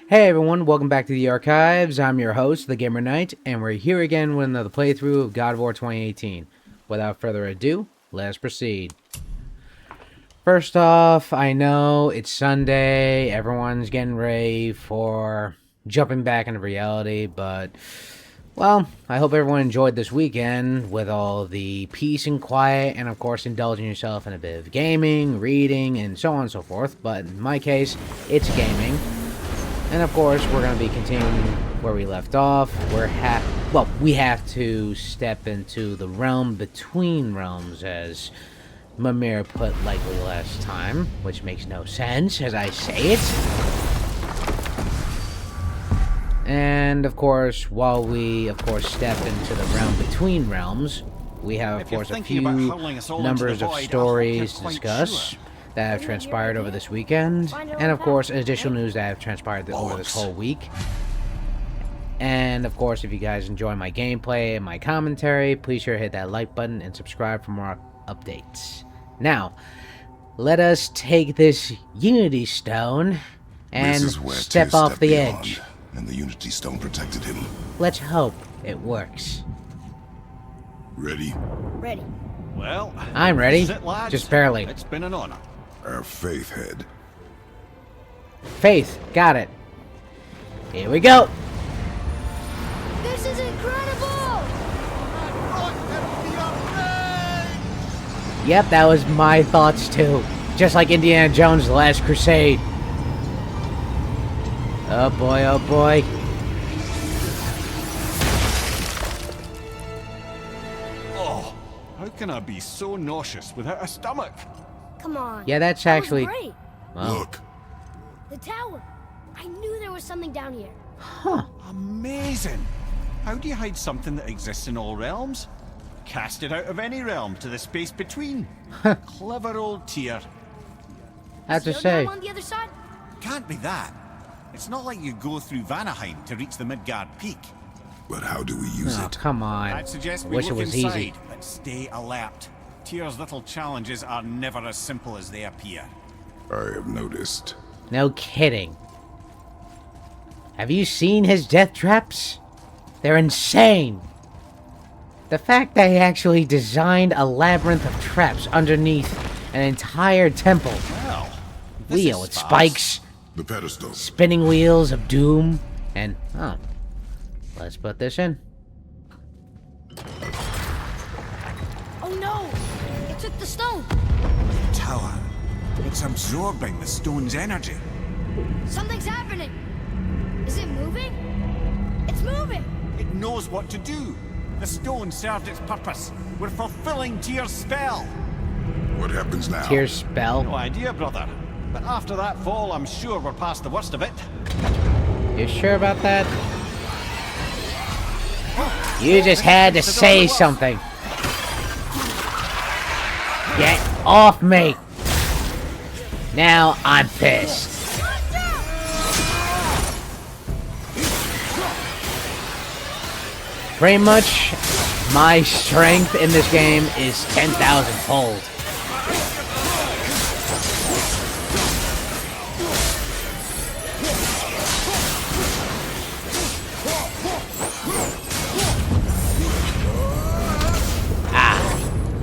Hey everyone, welcome back to the archives. I'm your host, the Gamer Knight, and we're here again with another playthrough of God of War 2018. Without further ado, let's proceed. First off, I know it's Sunday, everyone's getting ready for jumping back into reality, but, well, I hope everyone enjoyed this weekend with all the peace and quiet, and of course indulging yourself in a bit of gaming, reading, and so on and so forth, but in my case, it's gaming. And of course, we're going to be continuing where we left off. We have to step into the realm between realms, as Mimir put likely last time, which makes no sense as I say it. And of course, while we step into the realm between realms, we have of course a few numbers of stories to discuss that have transpired over this weekend, and of course additional news that have transpired over this whole week. And of course, if you guys enjoy my gameplay and my commentary, please sure to hit that like button and subscribe for more updates. Now, let us take this Unity Stone and step off the edge. And the Unity Stone protected him. Let's hope it works. Ready? Ready. Well, I'm ready, lads. just barely. It's been an honor. Our faith head. Faith, got it. Here we go. This is incredible! Yep, that was my thoughts too. Just like Indiana Jones' The Last Crusade. Oh boy, oh boy. Oh, how can I be so nauseous without a stomach? Come on. Yeah, that's That was actually... great. Wow. Look, The tower. I knew there was something down here. Huh. Amazing. How do you hide something that exists in all realms? Cast it out of any realm to the space between. Clever old Tyr. I have to Still say, down on the other side? Can't be that. It's not like you go through Vanaheim to reach the Midgard Peak. but how do we use oh, it? come on. I'd suggest we Wish it look was inside, easy. but stay alert. Tyr's little challenges are never as simple as they appear. I have noticed. No kidding. Have you seen his death traps? They're insane. The fact that he actually designed a labyrinth of traps underneath an entire temple. Well, this Wheel is with fast. spikes, The pedestal. spinning wheels of doom, and oh, let's put this in. Oh no! It took the stone. Tower. It's absorbing the stone's energy. Something's happening. Is it moving? It's moving. It knows what to do. The stone served its purpose. We're fulfilling Tyr's spell. What happens now? Tears spell. No idea, brother. But after that fall, I'm sure we're past the worst of it. You sure about that? You just had to say something. Get off me! Now I'm pissed. Pretty much, my strength in this game is 10,000 fold.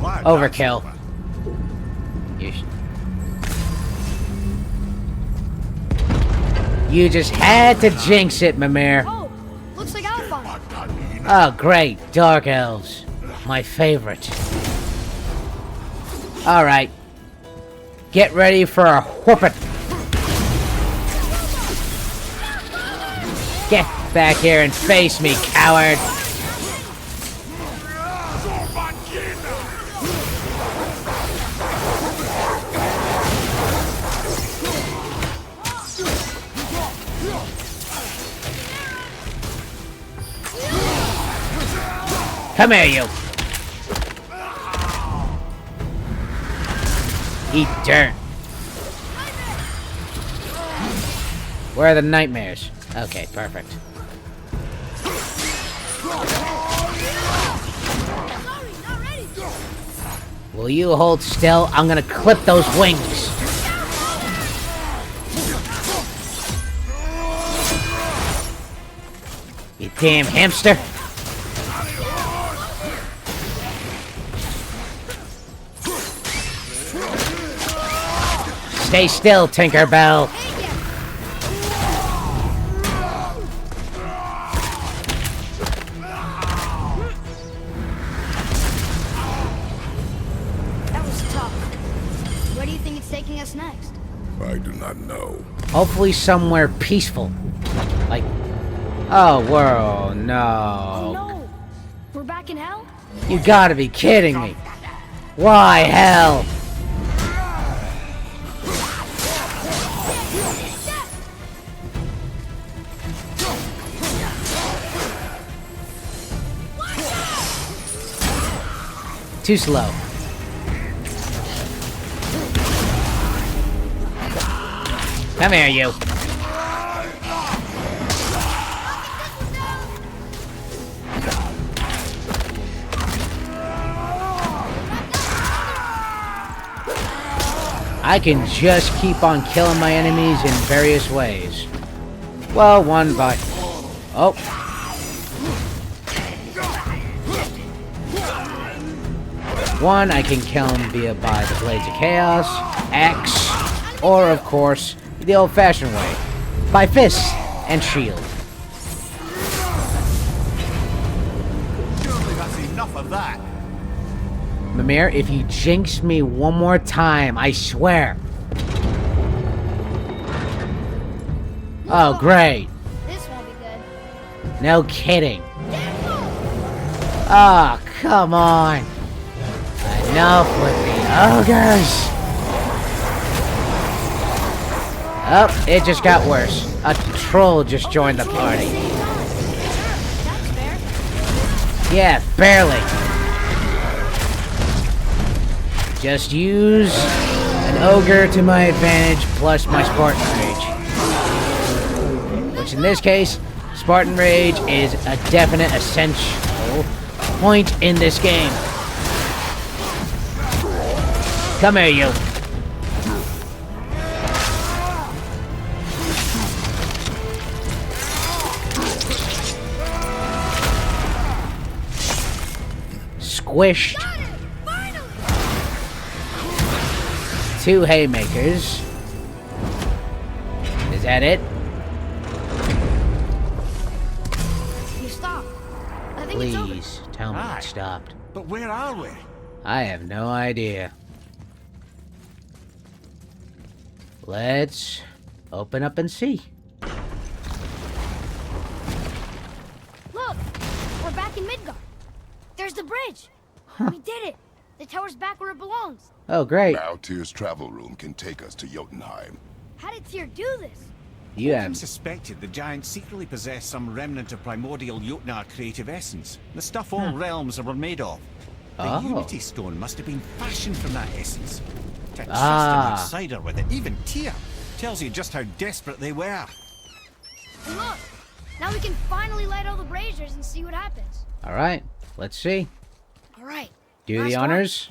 Glad Overkill. that's over. You just had to jinx it, Mimir. Oh, looks like Alphonse. Oh, great. Dark Elves. My favorite. Alright. Get ready for a whooping. Get back here and face me, coward. Come here, you. Eat dirt. Where are the nightmares? Okay, perfect. Sorry, not ready. Will you hold still? I'm gonna clip those wings. Damn hamster. Stay still, Tinkerbell. That was tough. Where do you think it's taking us next? I do not know. Hopefully somewhere peaceful. Like, oh, world, Oh no. no! We're back in hell? You gotta be kidding me. Why hell? Too slow. Come here, you. I can just keep on killing my enemies in various ways. Well, one by... Oh. One, I can kill him via by the Blades of Chaos, X, or, of course, the old-fashioned way, by fists and shield. Surely that's enough of that. Mimir, if you jinx me one more time, I swear. Oh, great. This won't be good. No kidding. Oh, come on. Enough with the ogres. Oh, it just got worse. A troll just joined the party. That's fair. Yeah, barely. Just use an ogre to my advantage plus my Spartan Rage. Which in this case, Spartan Rage is a definite essential point in this game. Come here, you. Squished. Two haymakers. Is that it? You stopped. I think it's over. Please, tell me Aye. it stopped. But where are we? I have no idea. Let's open up and see. Look! We're back in Midgard. There's the bridge. We did it. The tower's back where it belongs. Oh, great. Now Tyr's travel room can take us to Jotunheim. How did Tyr do this? You Odin have... suspected the giant secretly possessed some remnant of primordial Jotnar creative essence. The stuff all realms were made of. The Oh. Unity Stone must have been fashioned from that essence. To trust Ah. an outsider with it, even Tyr, tells you just how desperate they were. And look! Now we can finally light all the braziers and see what happens. Alright, let's see. Alright. Do last the one. honors.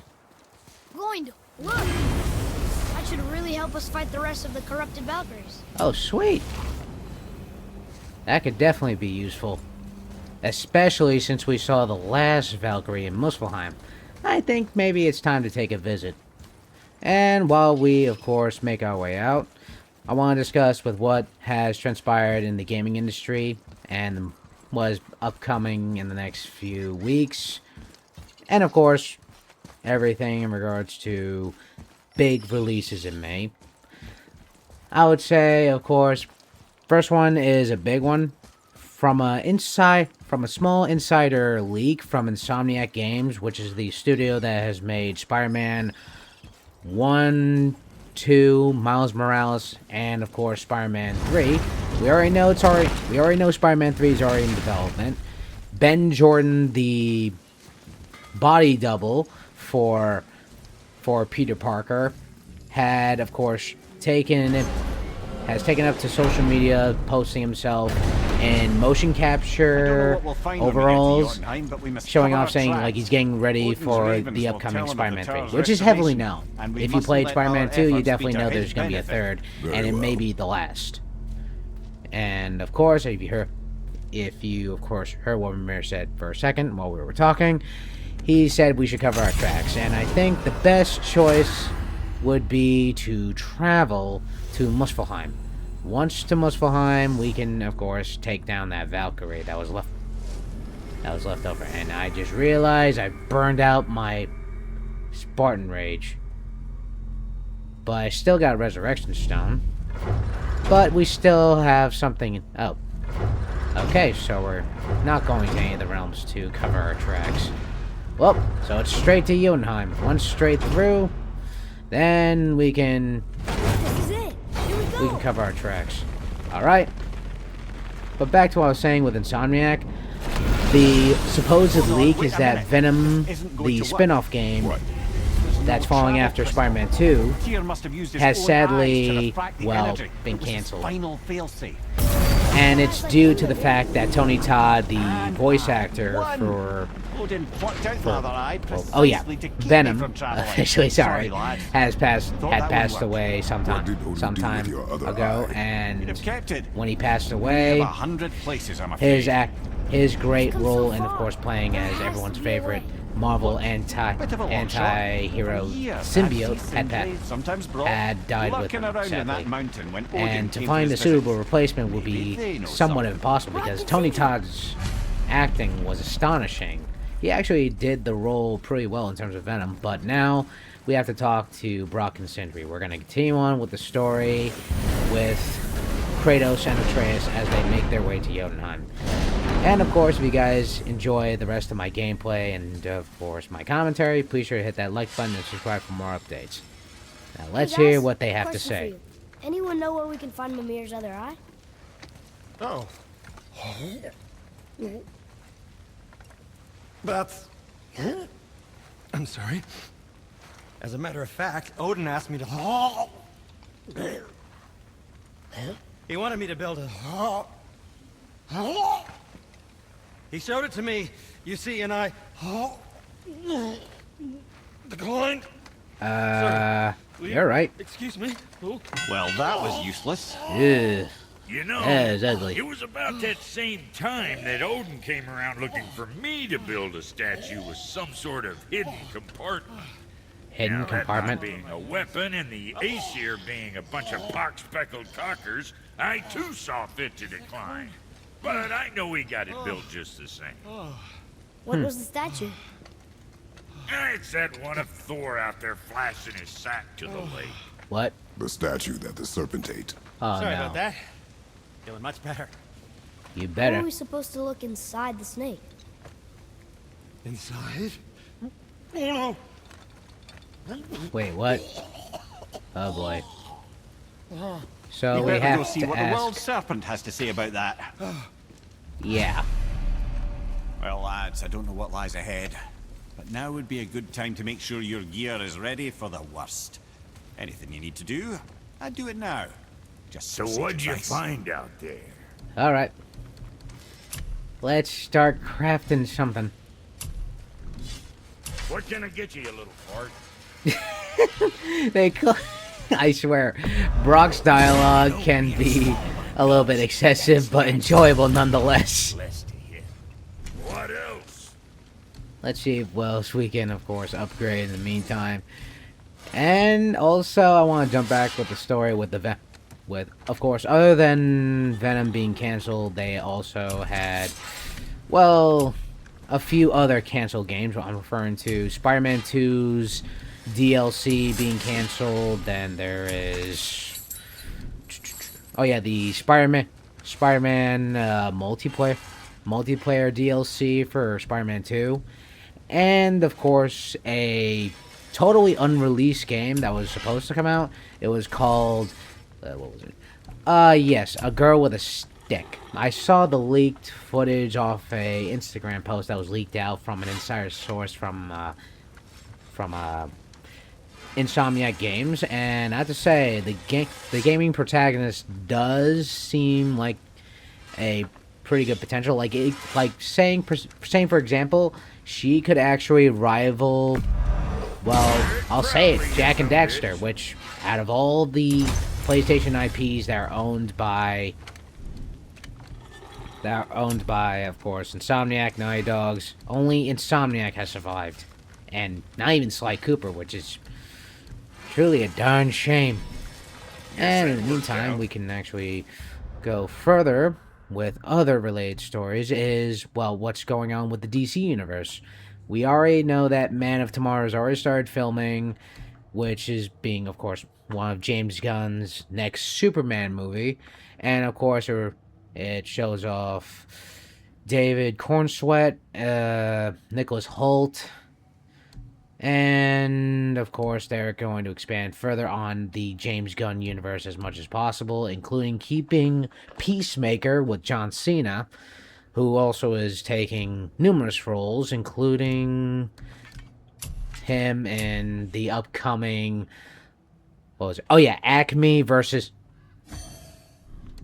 Going to. Look! That should really help us fight the rest of the corrupted Valkyries. Oh, sweet. That could definitely be useful. Especially since we saw the last Valkyrie in Muspelheim. I think maybe it's time to take a visit. And while we, of course, make our way out, I want to discuss with what has transpired in the gaming industry and what is upcoming in the next few weeks. And, of course, everything in regards to big releases in May. I would say, of course, first one is a big one from a small insider leak from Insomniac Games, which is the studio that has made Spider-Man 1, 2, Miles Morales, and of course Spider-Man 3. We already know Spider-Man 3 is already in development. Ben Jordan, the body double for Peter Parker, had of course taken up to social media, posting himself in motion capture overalls, showing off, saying like he's getting ready for the upcoming Spider-Man 3, which is heavily known. If you played Spider-Man 2, you definitely know there's going to be a third, and it may be the last. And of course, if you, of course, heard what Mimir said for a second while we were talking, he said we should cover our tracks. And I think the best choice would be to travel to Muspelheim. Once to Muspelheim, we can, of course, take down that Valkyrie that was left over. And I just realized I burned out my Spartan Rage. But I still got Resurrection Stone. But we still have something... Oh. Okay, so we're not going to any of the realms to cover our tracks. Well, so it's straight to Jotunheim. Once straight through, then we can... This is it. Here we go. We can cover our tracks. Alright. But back to what I was saying with Insomniac. The supposed leak is that Venom, the spin-off game that's following after Spider-Man 2, has sadly, well, been cancelled. And it's due to the fact that Tony Todd, the voice actor for oh yeah, Venom, officially, sorry, had passed away sometime ago, and when he passed away, his great role in, of course, playing as everyone's favorite Marvel anti-hero symbiote had died with him, sadly. And to find a suitable replacement would be somewhat impossible because Tony Todd's acting was astonishing. He actually did the role pretty well in terms of Venom, but now we have to talk to Brock and Sindri. We're going to continue on with the story with Kratos and Atreus as they make their way to Jotunheim. And of course, if you guys enjoy the rest of my gameplay and of course my commentary, please sure to hit that like button and subscribe for more updates. Now let's hear what they have to say. Anyone know where we can find Mimir's other eye? Oh. That's... I'm sorry. As a matter of fact, Odin asked me to... He wanted me to build a... He showed it to me, you see, and I... declined. You're right. Excuse me? Well, that was useless. Ugh. You know, That is ugly. it was about that same time that Odin came around looking for me to build a statue with some sort of hidden compartment. Hidden Now, compartment. That not being a weapon and the Aesir being a bunch of pock-speckled cockers, I too saw fit to decline. But I know he got it built just the same. What was the statue? It's that one of Thor out there flashing his sack to the lake. What? The statue that the serpent ate. Oh Sorry no. about that. Feeling much better. You How are better. we supposed to look inside the snake? Inside? Oh no! Wait, what? Oh boy. So You we better have go see to what the world ask. serpent has to say about that. Yeah. Well, lads, I don't know what lies ahead, but now would be a good time to make sure your gear is ready for the worst. Anything you need to do, I'd do it now. Just So save what'd you advice. find out there? All right. Let's start crafting something. What can I get you, you little fart? They call. I swear, Brock's dialogue can be a little bit excessive, but enjoyable nonetheless. Less to hit. What else? Let's see what else we can, of course, upgrade in the meantime. And also, I want to jump back with the story with the of course, other than Venom being canceled, they also had, well, a few other canceled games. I'm referring to Spider-Man 2's DLC being canceled. Then there is, oh yeah, the Spider-Man multiplayer DLC for Spider-Man 2, and of course a totally unreleased game that was supposed to come out. It was called what was it? Yes, A Girl with a Stick. I saw the leaked footage off a Instagram post that was leaked out from an insider source from Insomniac Games, and I have to say the gaming protagonist does seem like a pretty good potential. Like saying for example, she could actually rival, well, I'll say it, Jack and Daxter, which out of all the PlayStation IPs that are owned by They're owned by, of course, Insomniac, Naughty Dogs. Only Insomniac has survived. And not even Sly Cooper, which is truly a darn shame. And in the meantime, we can actually go further with other related stories is, well, what's going on with the DC Universe. We already know that Man of Tomorrow has already started filming, which is being, of course, one of James Gunn's next Superman movie. And, of course, it shows off David Cornsweet, Nicholas Hoult, and, of course, they're going to expand further on the James Gunn universe as much as possible, including keeping Peacemaker with John Cena, who also is taking numerous roles, including him in the upcoming... What was it? Oh, yeah, Acme versus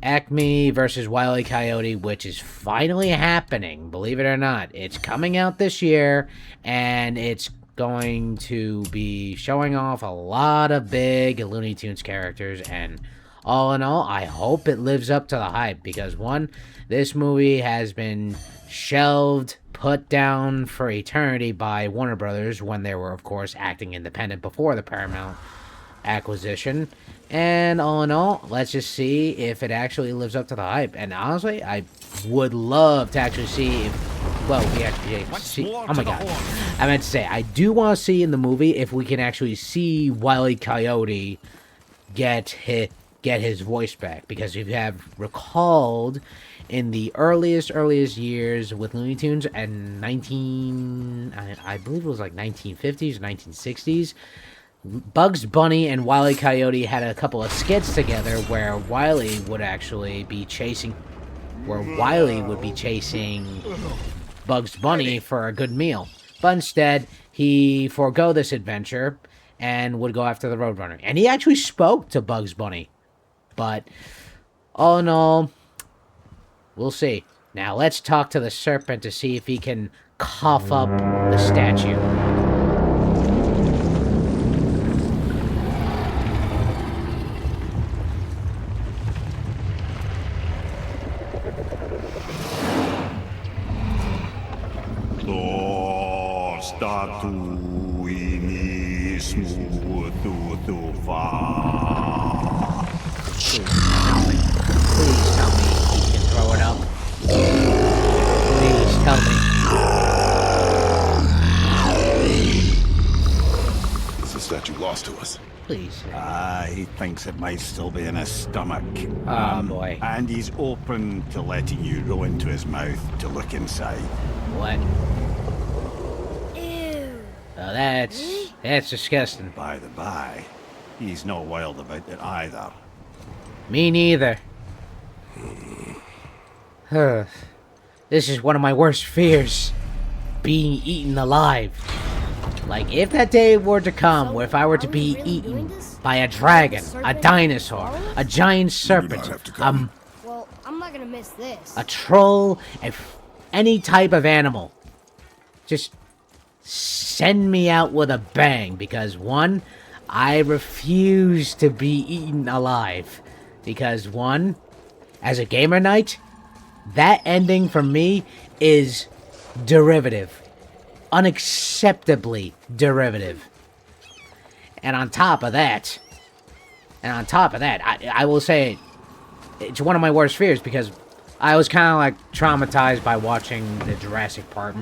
Wile E. Coyote, which is finally happening, believe it or not. It's coming out this year, and it's going to be showing off a lot of big Looney Tunes characters, and all in all, I hope it lives up to the hype, because one, this movie has been shelved, put down for eternity by Warner Brothers when they were, of course, acting independent before the Paramount acquisition, and all in all, let's just see if it actually lives up to the hype. And honestly, I would love to actually see if, well, we actually see, oh my god, I meant to say, I do want to see in the movie if we can actually see Wile E. Coyote get his voice back, because if you have recalled, in the earliest years with Looney Tunes and I believe it was like 1950s, 1960s, Bugs Bunny and Wile E. Coyote had a couple of skits together where Wiley would actually be chasing, Bugs Bunny for a good meal. But instead, he forego this adventure and would go after the Roadrunner. And he actually spoke to Bugs Bunny. But, all in all, we'll see. Now, let's talk to the Serpent to see if he can cough up the statue. Please tell me he can throw it up. Please tell me. Is the statue lost to us? Please. He thinks it might still be in his stomach. Oh, boy. And he's open to letting you go into his mouth to look inside. What? Ew. Oh, that's disgusting. By the by, he's not wild about it either. Me neither. This is one of my worst fears. Being eaten alive. Like, if that day were to come, where if I were to be eaten by a dragon, a dinosaur, a giant serpent, Well, I'm not gonna miss this. a troll, any type of animal, just send me out with a bang, because one, I refuse to be eaten alive. Because one, as a gamer knight, that ending for me is derivative. Unacceptably derivative. And on top of that, I will say it's one of my worst fears, because I was kind of like traumatized by watching the Jurassic Park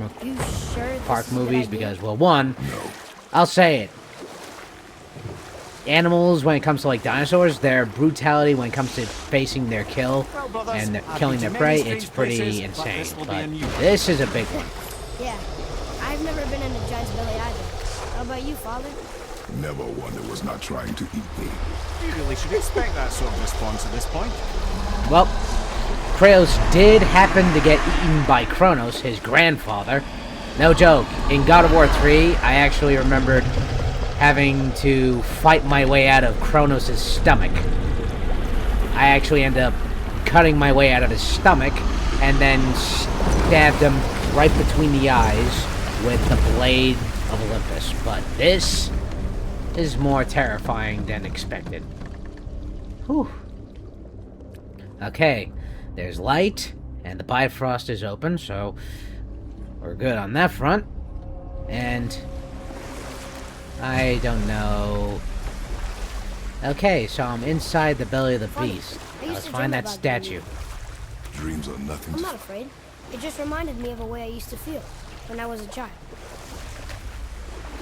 movies, because, well, one, I'll say it. Animals, when it comes to like dinosaurs, their brutality when it comes to facing their kill and killing their prey, it's pretty insane. But this is a big one. Yeah, I've never been in a giant's belly either. How about you, Father? Never one that was not trying to eat me. You really should expect that sort of response at this point. Well, Kratos did happen to get eaten by Kronos, his grandfather. No joke. In God of War 3, I actually remembered having to fight my way out of Kronos' stomach. I actually ended up cutting my way out of his stomach and then stabbed him right between the eyes with the blade of Olympus. But this is more terrifying than expected. Whew. Okay, there's light And the Bifrost is open, so we're good on that front. And I don't know. Okay, so I'm inside the belly of the Funny. beast. I Now used let's to find dream that about getting statue. Dreams are nothing I'm to... not afraid. It just reminded me of a way I used to feel when I was a child.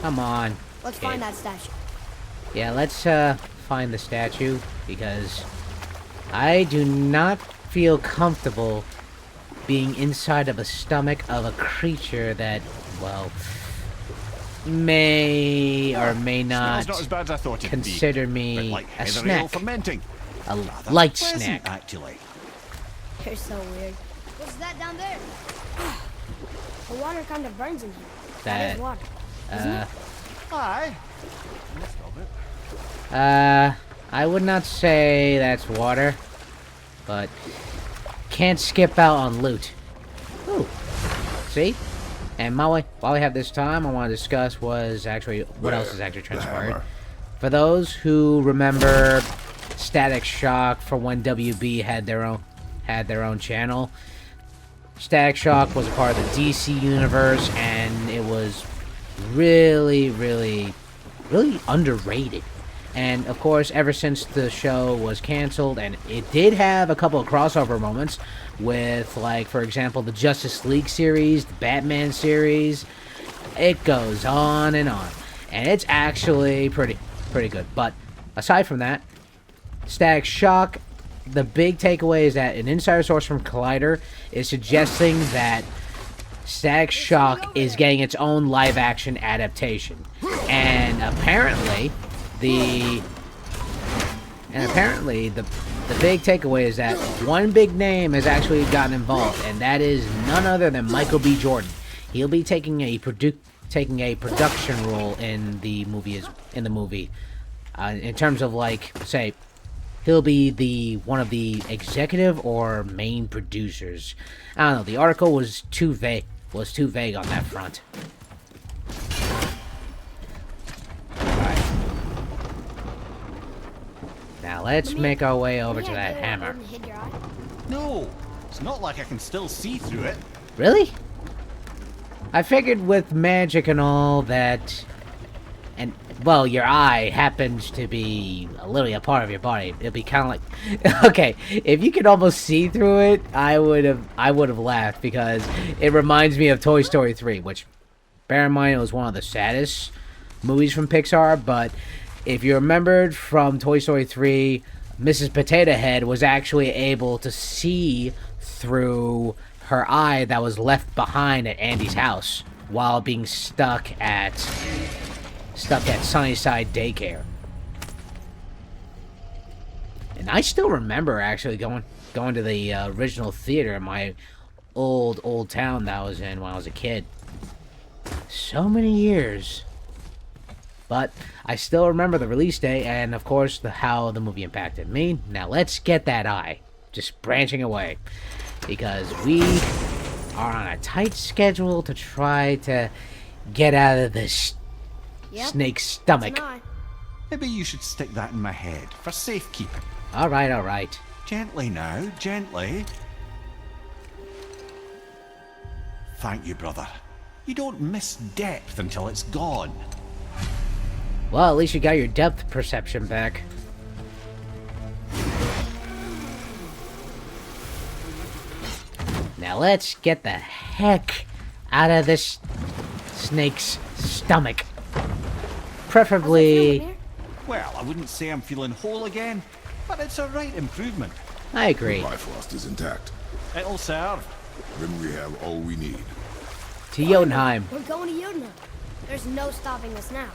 Come on. Let's kid. find that statue. Yeah, let's find the statue, because I do not feel comfortable being inside of a stomach of a creature that, well, may or may Smells not not as bad as I thought it'd consider be. me Bit like a heather ale snack, fermenting. a Rather light pleasant, snack. actually. You're so weird. What's that down there? The water kind of burns in here. That is water. Aye. I would not say that's water, but can't skip out on loot. Ooh, see? And while we have this time, I want to discuss what else has actually transpired. hammer. For those who remember Static Shock from when WB had their own channel, Static Shock was a part of the DC universe, and it was really, really, really underrated. And of course, ever since the show was canceled, and it did have a couple of crossover moments with, like, for example, the Justice League series, the Batman series. It goes on, and it's actually pretty good. But aside from that, Static Shock, the big takeaway is that an insider source from Collider is suggesting that Static Shock is getting its own live-action adaptation, and apparently the big takeaway is that one big name has actually gotten involved, and that is none other than Michael B. Jordan. He'll be taking a production role in the movie. In terms of, like, say, he'll be one of the executive or main producers. I don't know. The article was too vague on that front. Alright. Now let's make our way over to that hammer. No, it's not like I can still see through it. Really? I figured with magic and all that, and, well, your eye happens to be literally a part of your body. It'd be kind of like, okay, if you could almost see through it, I would have laughed, because it reminds me of Toy Story 3, which, bear in mind, it was one of the saddest movies from Pixar. But if you remembered from Toy Story 3, Mrs. Potato Head was actually able to see through her eye that was left behind at Andy's house while being stuck at Sunnyside Daycare. And I still remember actually going to the original theater in my old town that I was in when I was a kid. So many years. But I still remember the release day, and of course how the movie impacted me. Now let's get that eye just branching away, because we are on a tight schedule to try to get out of this snake's stomach. Maybe you should stick that in my head for safekeeping. Alright. Gently now, gently. Thank you, brother. You don't miss depth until it's gone. Well, at least you got your depth perception back. Now let's get the heck out of this snake's stomach. Preferably... Well, I wouldn't say I'm feeling whole again, but it's a right improvement. I agree. Bifrost is intact. It'll serve. Then we have all we need. To Jotunheim. We're going to Jotunheim. There's no stopping us now.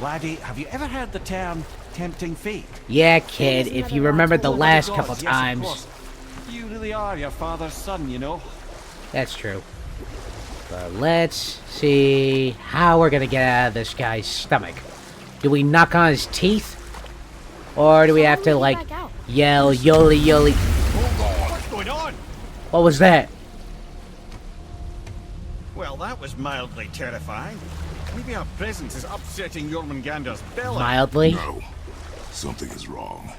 Laddie, have you ever heard the term tempting fate? Yeah, kid, if you remember the last couple times. Yes, of course. You really are your father's son, you know. That's true. But let's see how we're gonna get out of this guy's stomach. Do we knock on his teeth? Or do we have to, like, yell, yoli, yoli? What's going on? What was that? Well, that was mildly terrifying. Maybe our presence is upsetting Jormungandr's belly. Mildly? No. Something is wrong.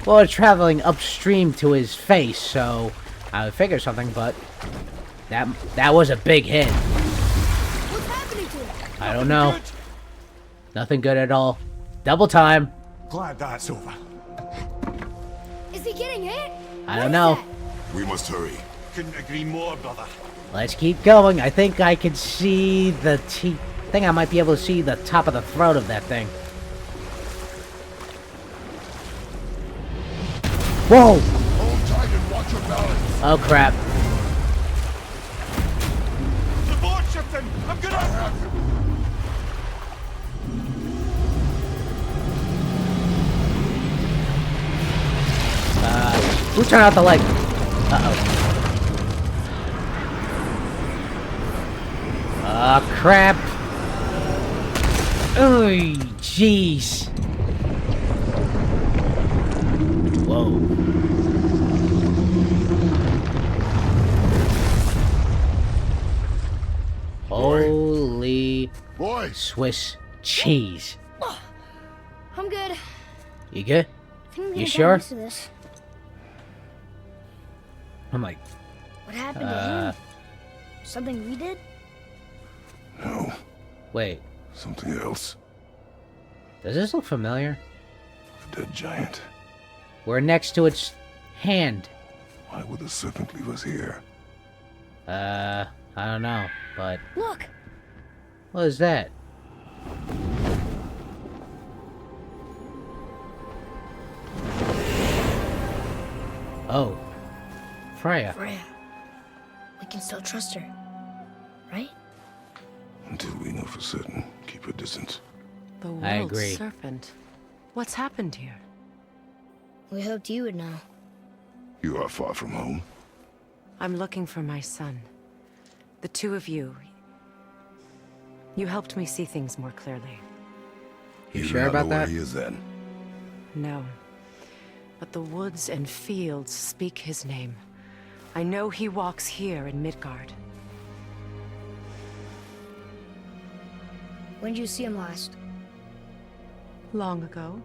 Well, it's traveling upstream to his face, so I would figure something, but that was a big hit. What's happening to him? I don't know. Nothing good at all. Double time. Glad that's over. Is he getting hit? I don't know. We must hurry. Couldn't agree more, brother. Let's keep going. I think I can see the I think I might be able to see the top of the throat of that thing. Whoa! Hold tight and watch your balance. Oh crap. The board shifting! I'm gonna... Who turned out the light? Uh-oh. Oh crap. Oy, jeez. Whoa. Holy Boy, Swiss cheese. I'm good. You good? I think I'm You gonna sure? get used to this. I'm like, What happened to him? Something we did? no, wait, something else. does this look familiar? A dead giant. We're next to its hand. Why would the serpent leave us here? I don't know, but Look! what is that? Oh, Freya. Freya. We can still trust her. Right? Until we know for certain, keep a distance. The I world's agree. serpent. What's happened here? We hoped you would know. You are far from home. I'm looking for my son. The two of you. You helped me see things more clearly. You do sure not about know where that? he is then. No. But the woods and fields speak his name. I know he walks here in Midgard. When did you see him last? Long ago.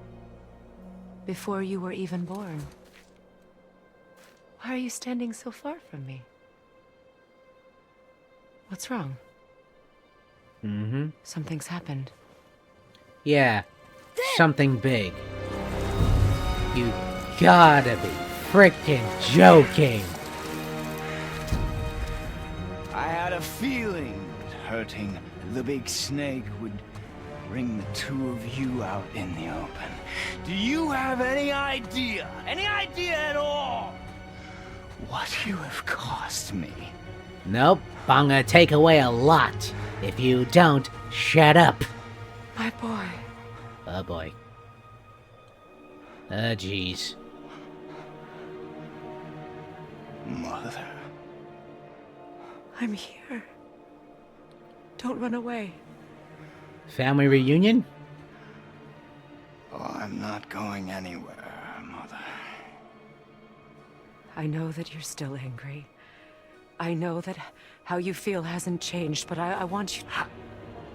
Before you were even born. Why are you standing so far from me? What's wrong? Mm-hmm. Something's happened. Yeah, something big. You gotta be frickin' joking. I had a feeling that hurting the big snake would bring the two of you out in the open. Do you have any idea at all, what you have cost me? Nope, I'm gonna take away a lot. If you don't, shut up. My boy. Oh boy. Oh jeez. Mother. I'm here. Don't run away. Family reunion? Oh, I'm not going anywhere, Mother. I know that you're still angry. I know that how you feel hasn't changed, but I want you...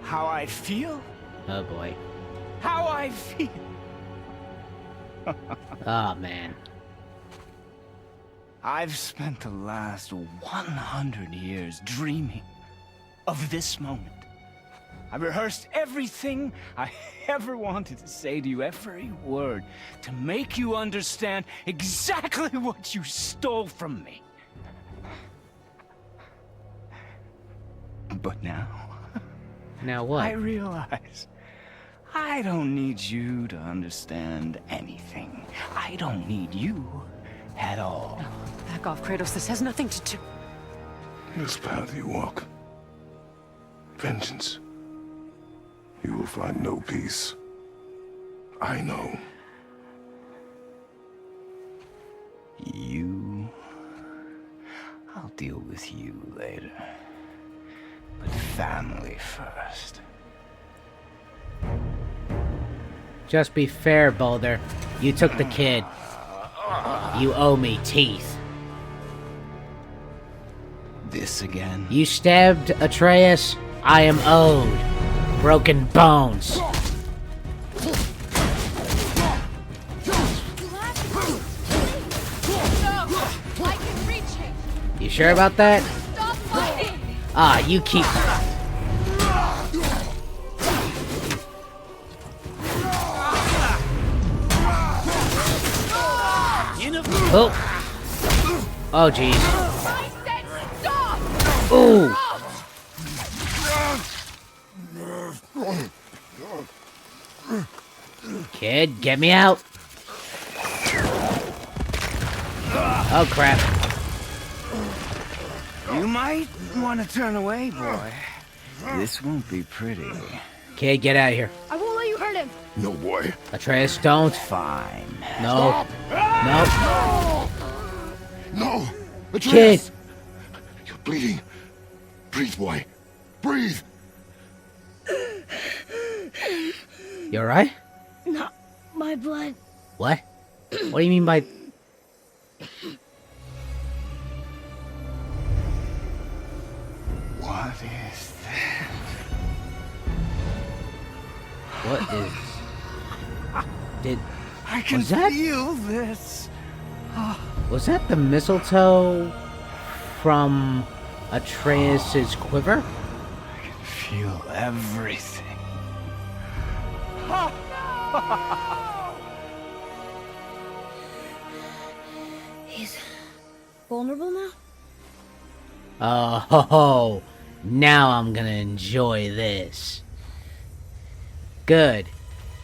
How I feel? Oh boy. How I feel? Oh man. I've spent the last 100 years dreaming of this moment. I rehearsed everything I ever wanted to say to you, every word, to make you understand exactly what you stole from me. But now, Now what? I realize I don't need you to understand anything. I don't need you at all. Back off, Kratos. This has nothing to do... This path you walk. Vengeance. You will find no peace. I know. You... I'll deal with you later. But family first. Just be fair, Boulder. You took the kid. You owe me teeth. This again? You stabbed Atreus. I am owed. Broken bones. I can reach him. You sure about that? Stop fighting! Ah, you keep... Oh! Oh, jeez. I said stop! Ooh! Kid, get me out! Oh, crap. You might want to turn away, boy. This won't be pretty. Kid, get out of here. I won't let you hurt him. No, boy. Atreus, don't. Fine. No. No. No! Kid! Atreus! You're bleeding. Breathe, boy. Breathe! You alright? Not my blood. What? What do you mean by... What is that? What is... Did... I can Was that- feel this. Was that the mistletoe from Atreus's quiver? I can feel everything. He's vulnerable now? Oh, ho, ho. Now I'm gonna enjoy this. Good.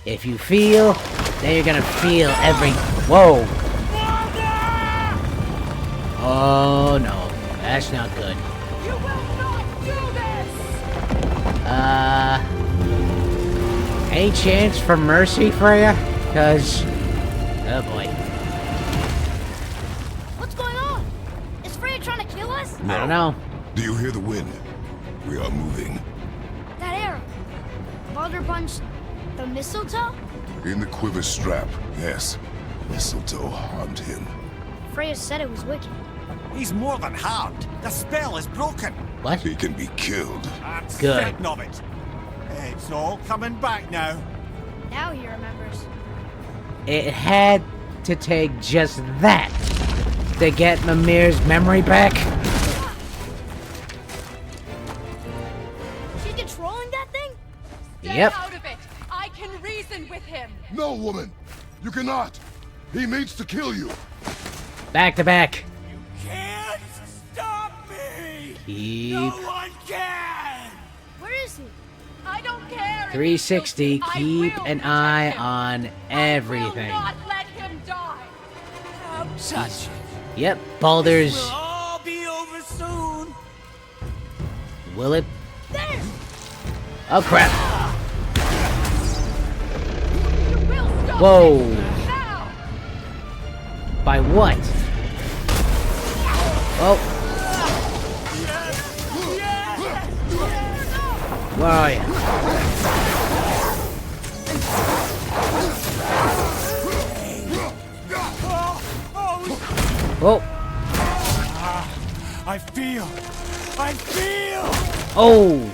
If you feel, then you're gonna feel every... Whoa! Oh, no. That's not good. You will not do this! Any chance for mercy, Freya? Cause... Oh, boy. What's going on? Is Freya trying to kill us? I don't know. Do you hear the wind? We are moving. That arrow. Baldur punched the mistletoe? In the quiver strap, yes. Mistletoe harmed him. Freya said it was wicked. He's more than harmed. The spell is broken. What? He can be killed. I'm Good. certain of it. It's all coming back now. Now he remembers. It had to take just that to get Mimir's memory back? She's controlling that thing? Stay Yep. out of it! I can reason with him! No, woman! You cannot! He means to kill you! Back to back. Can't stop me! Keep... one can! Where is he? I don't care! if 360, he's guilty. I keep will an protect eye him. on I will everything. not let him die! Touch it. Yep, Baldur's... We'll all be over soon. Will it? There! Oh, crap. You will stop Whoa. this now! By what? Oh. Where are you? Oh. I feel. Oh.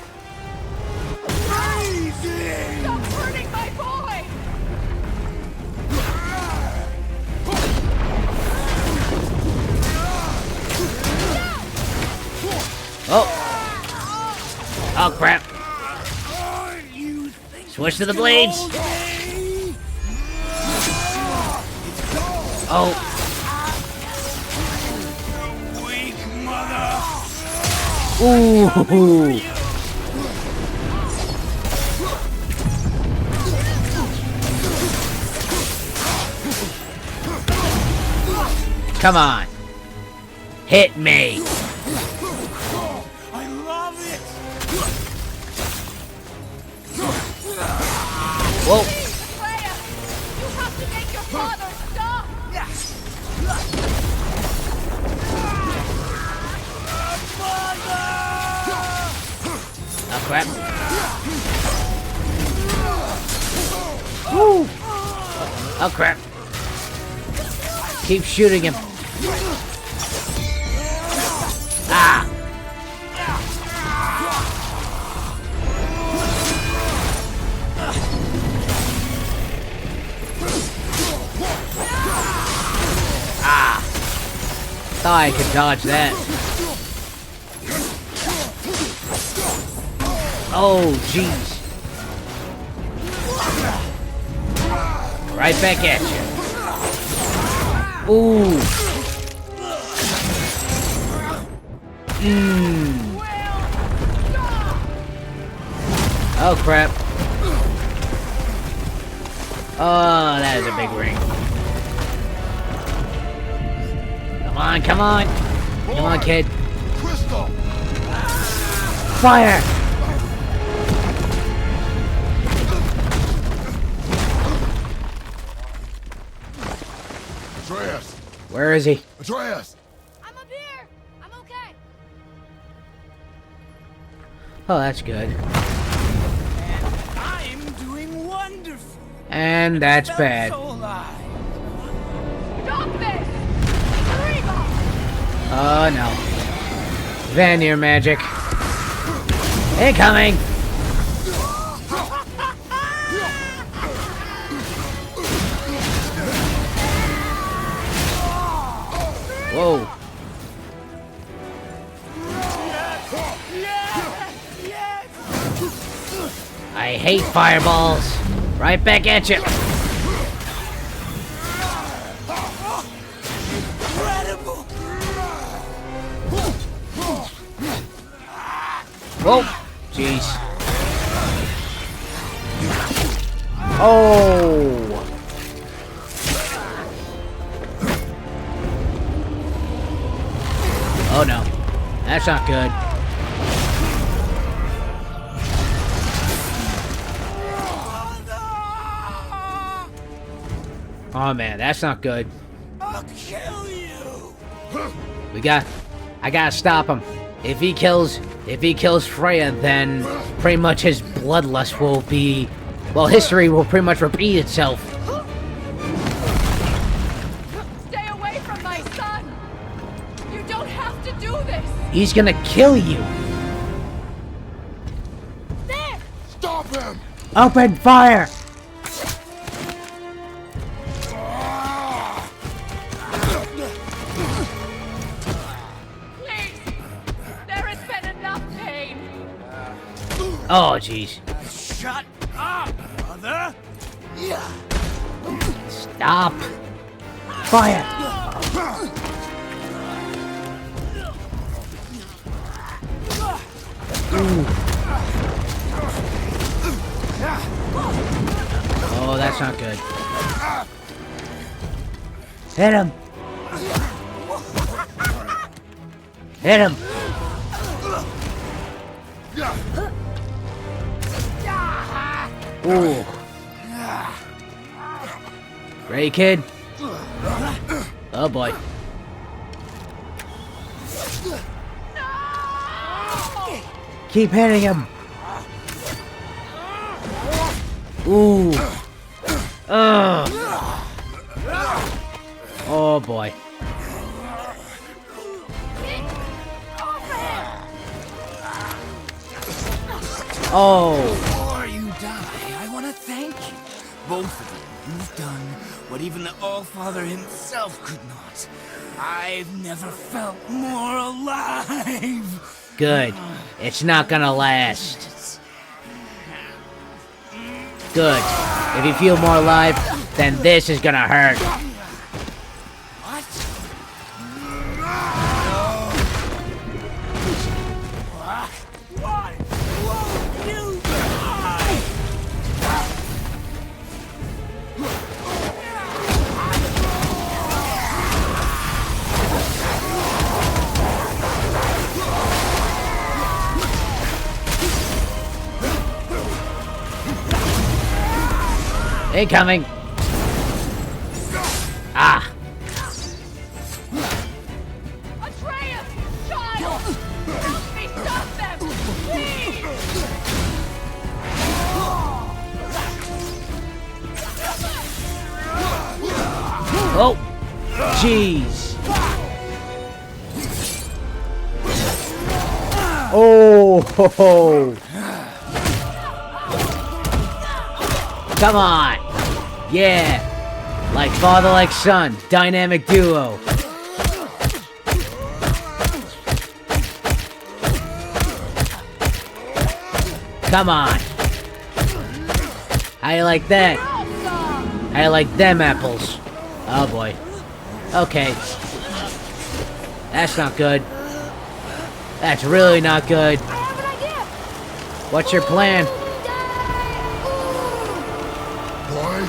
Stop hurting my boy! Oh. Oh, crap. Switch to the blades. Oh. Weak mother. Ooh. Come on. Hit me. I love it. Whoa. Freya! You have to make your father stop! Oh, crap. Woo. Oh, crap. Keep shooting him. Ah. Ah. Thought I could dodge that. Oh, jeez. Right back at you. Ooh. Oh, crap. Oh, that is a big ring. Come on, come on. Come on, kid. Crystal! Fire! Atreus! Where is he? Atreus! I'm up here. I'm okay. Oh, that's good. I'm doing wonderful. And that's Felt bad. so alive. Stop this! Reba! Oh, no. Vanir magic. Incoming! Whoa. I hate fireballs. Right back at you. Incredible. Whoa. Jeez. Oh. Oh no. That's not good. Oh man, that's not good. I'll kill you. I gotta stop him. If he kills Freya, then pretty much his bloodlust will be, well, history will pretty much repeat itself. Stay away from my son! You don't have to do this! He's gonna kill you. There! Stop him! Open fire! Please! There has been enough pain! Oh, jeez. Shut up, mother. Stop. Fire. Ooh. Oh, that's not good. Hit him. Hit him. Ooh. Ready, kid? Oh boy. Keep hitting him. Ooh. Ugh. Oh boy. Oh. Before you die, I want to thank you. Both of you. You've done what even the Allfather himself could not. I've never felt more alive. Good. It's not gonna last. Good. If you feel more alive, then this is gonna hurt. What? Why won't you die? Incoming. Ah. Atreus! Child! Help me stop them! Please! Oh. Jeez. Oh. Ho, ho. Come on. Yeah. Like father, like son. Dynamic duo. Come on. How you like that? How you like them apples? Oh boy. Okay. That's not good. That's really not good. I have an idea. What's your plan? Boy?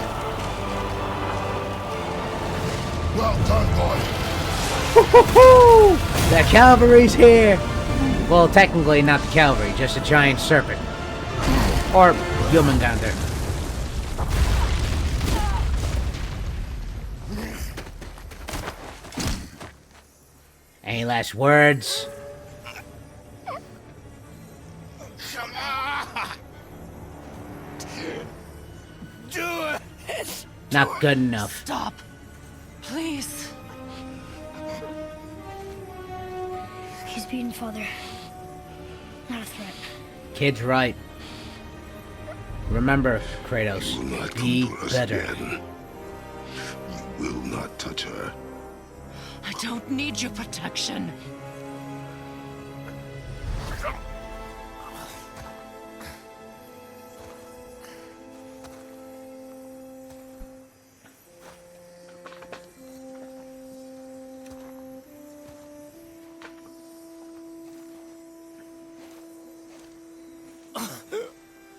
Well done, boy. The cavalry's here! Well, technically not the cavalry, just a giant serpent. Or Humangander. Any last words? Come on! Do it! Not good enough. Stop. Please. He's beaten Father. Not a threat. Kid's right. Remember, Kratos, You will not come be to us better. again. You will not touch her. I don't need your protection.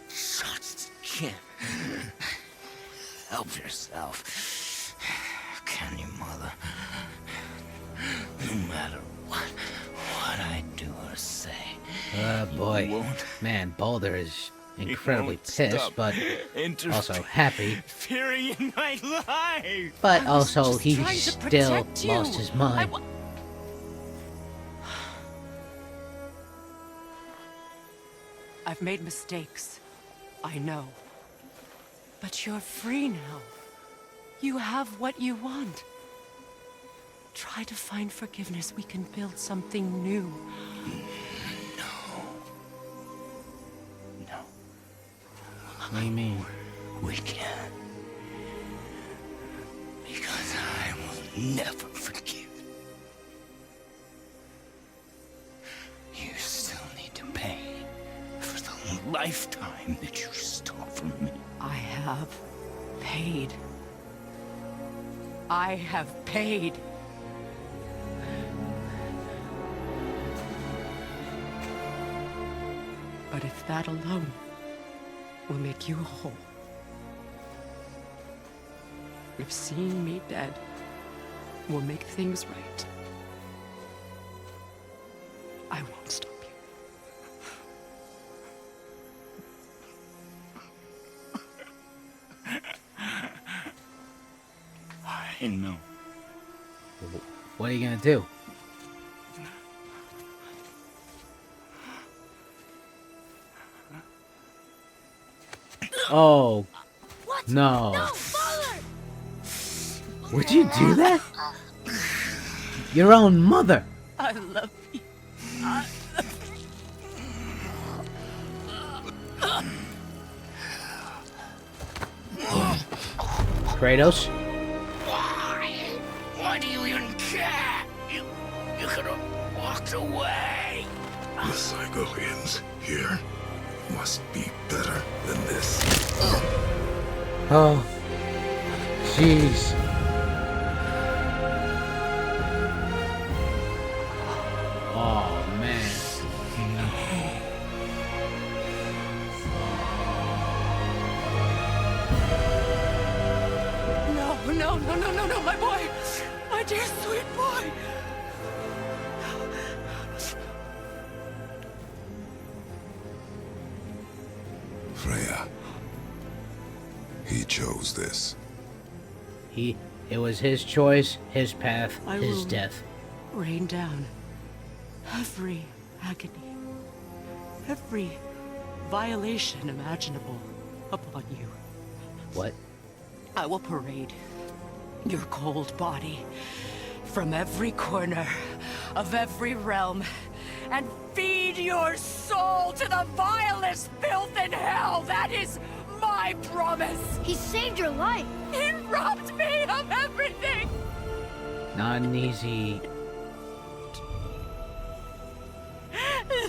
Just can't help yourself. Can you, Mother? No matter what I do or say. Boy. won't- Man, Baldur is incredibly won't pissed, stop but also happy. interfering in my life. But also, just he trying to still protect you. lost his mind. I've made mistakes. I know. But you're free now. You have what you want. Try to find forgiveness. We can build something new. No, What do you mean? we can't. Because I will never forgive. You still need to pay for the lifetime that you stole from me. I have paid. I have paid. But if that alone will make you whole, if seeing me dead will make things right, I won't stop you. I know. What are you gonna do? Oh, What? no. No, Father! Would you do that? Your own mother. I love you. Kratos? Why do you even care? You could have walked away. The Cyclopeans here must be better than this. Oh, jeez. Oh, man. No, my boy! My dear sweet boy! Freya. He chose this. It was his choice, his path, I his will death. rain down every agony, every violation imaginable upon you. What? I will parade your cold body from every corner of every realm and feed your soul to the vilest filth in hell. That is my promise. He saved your life. He robbed me of everything. Not an easy.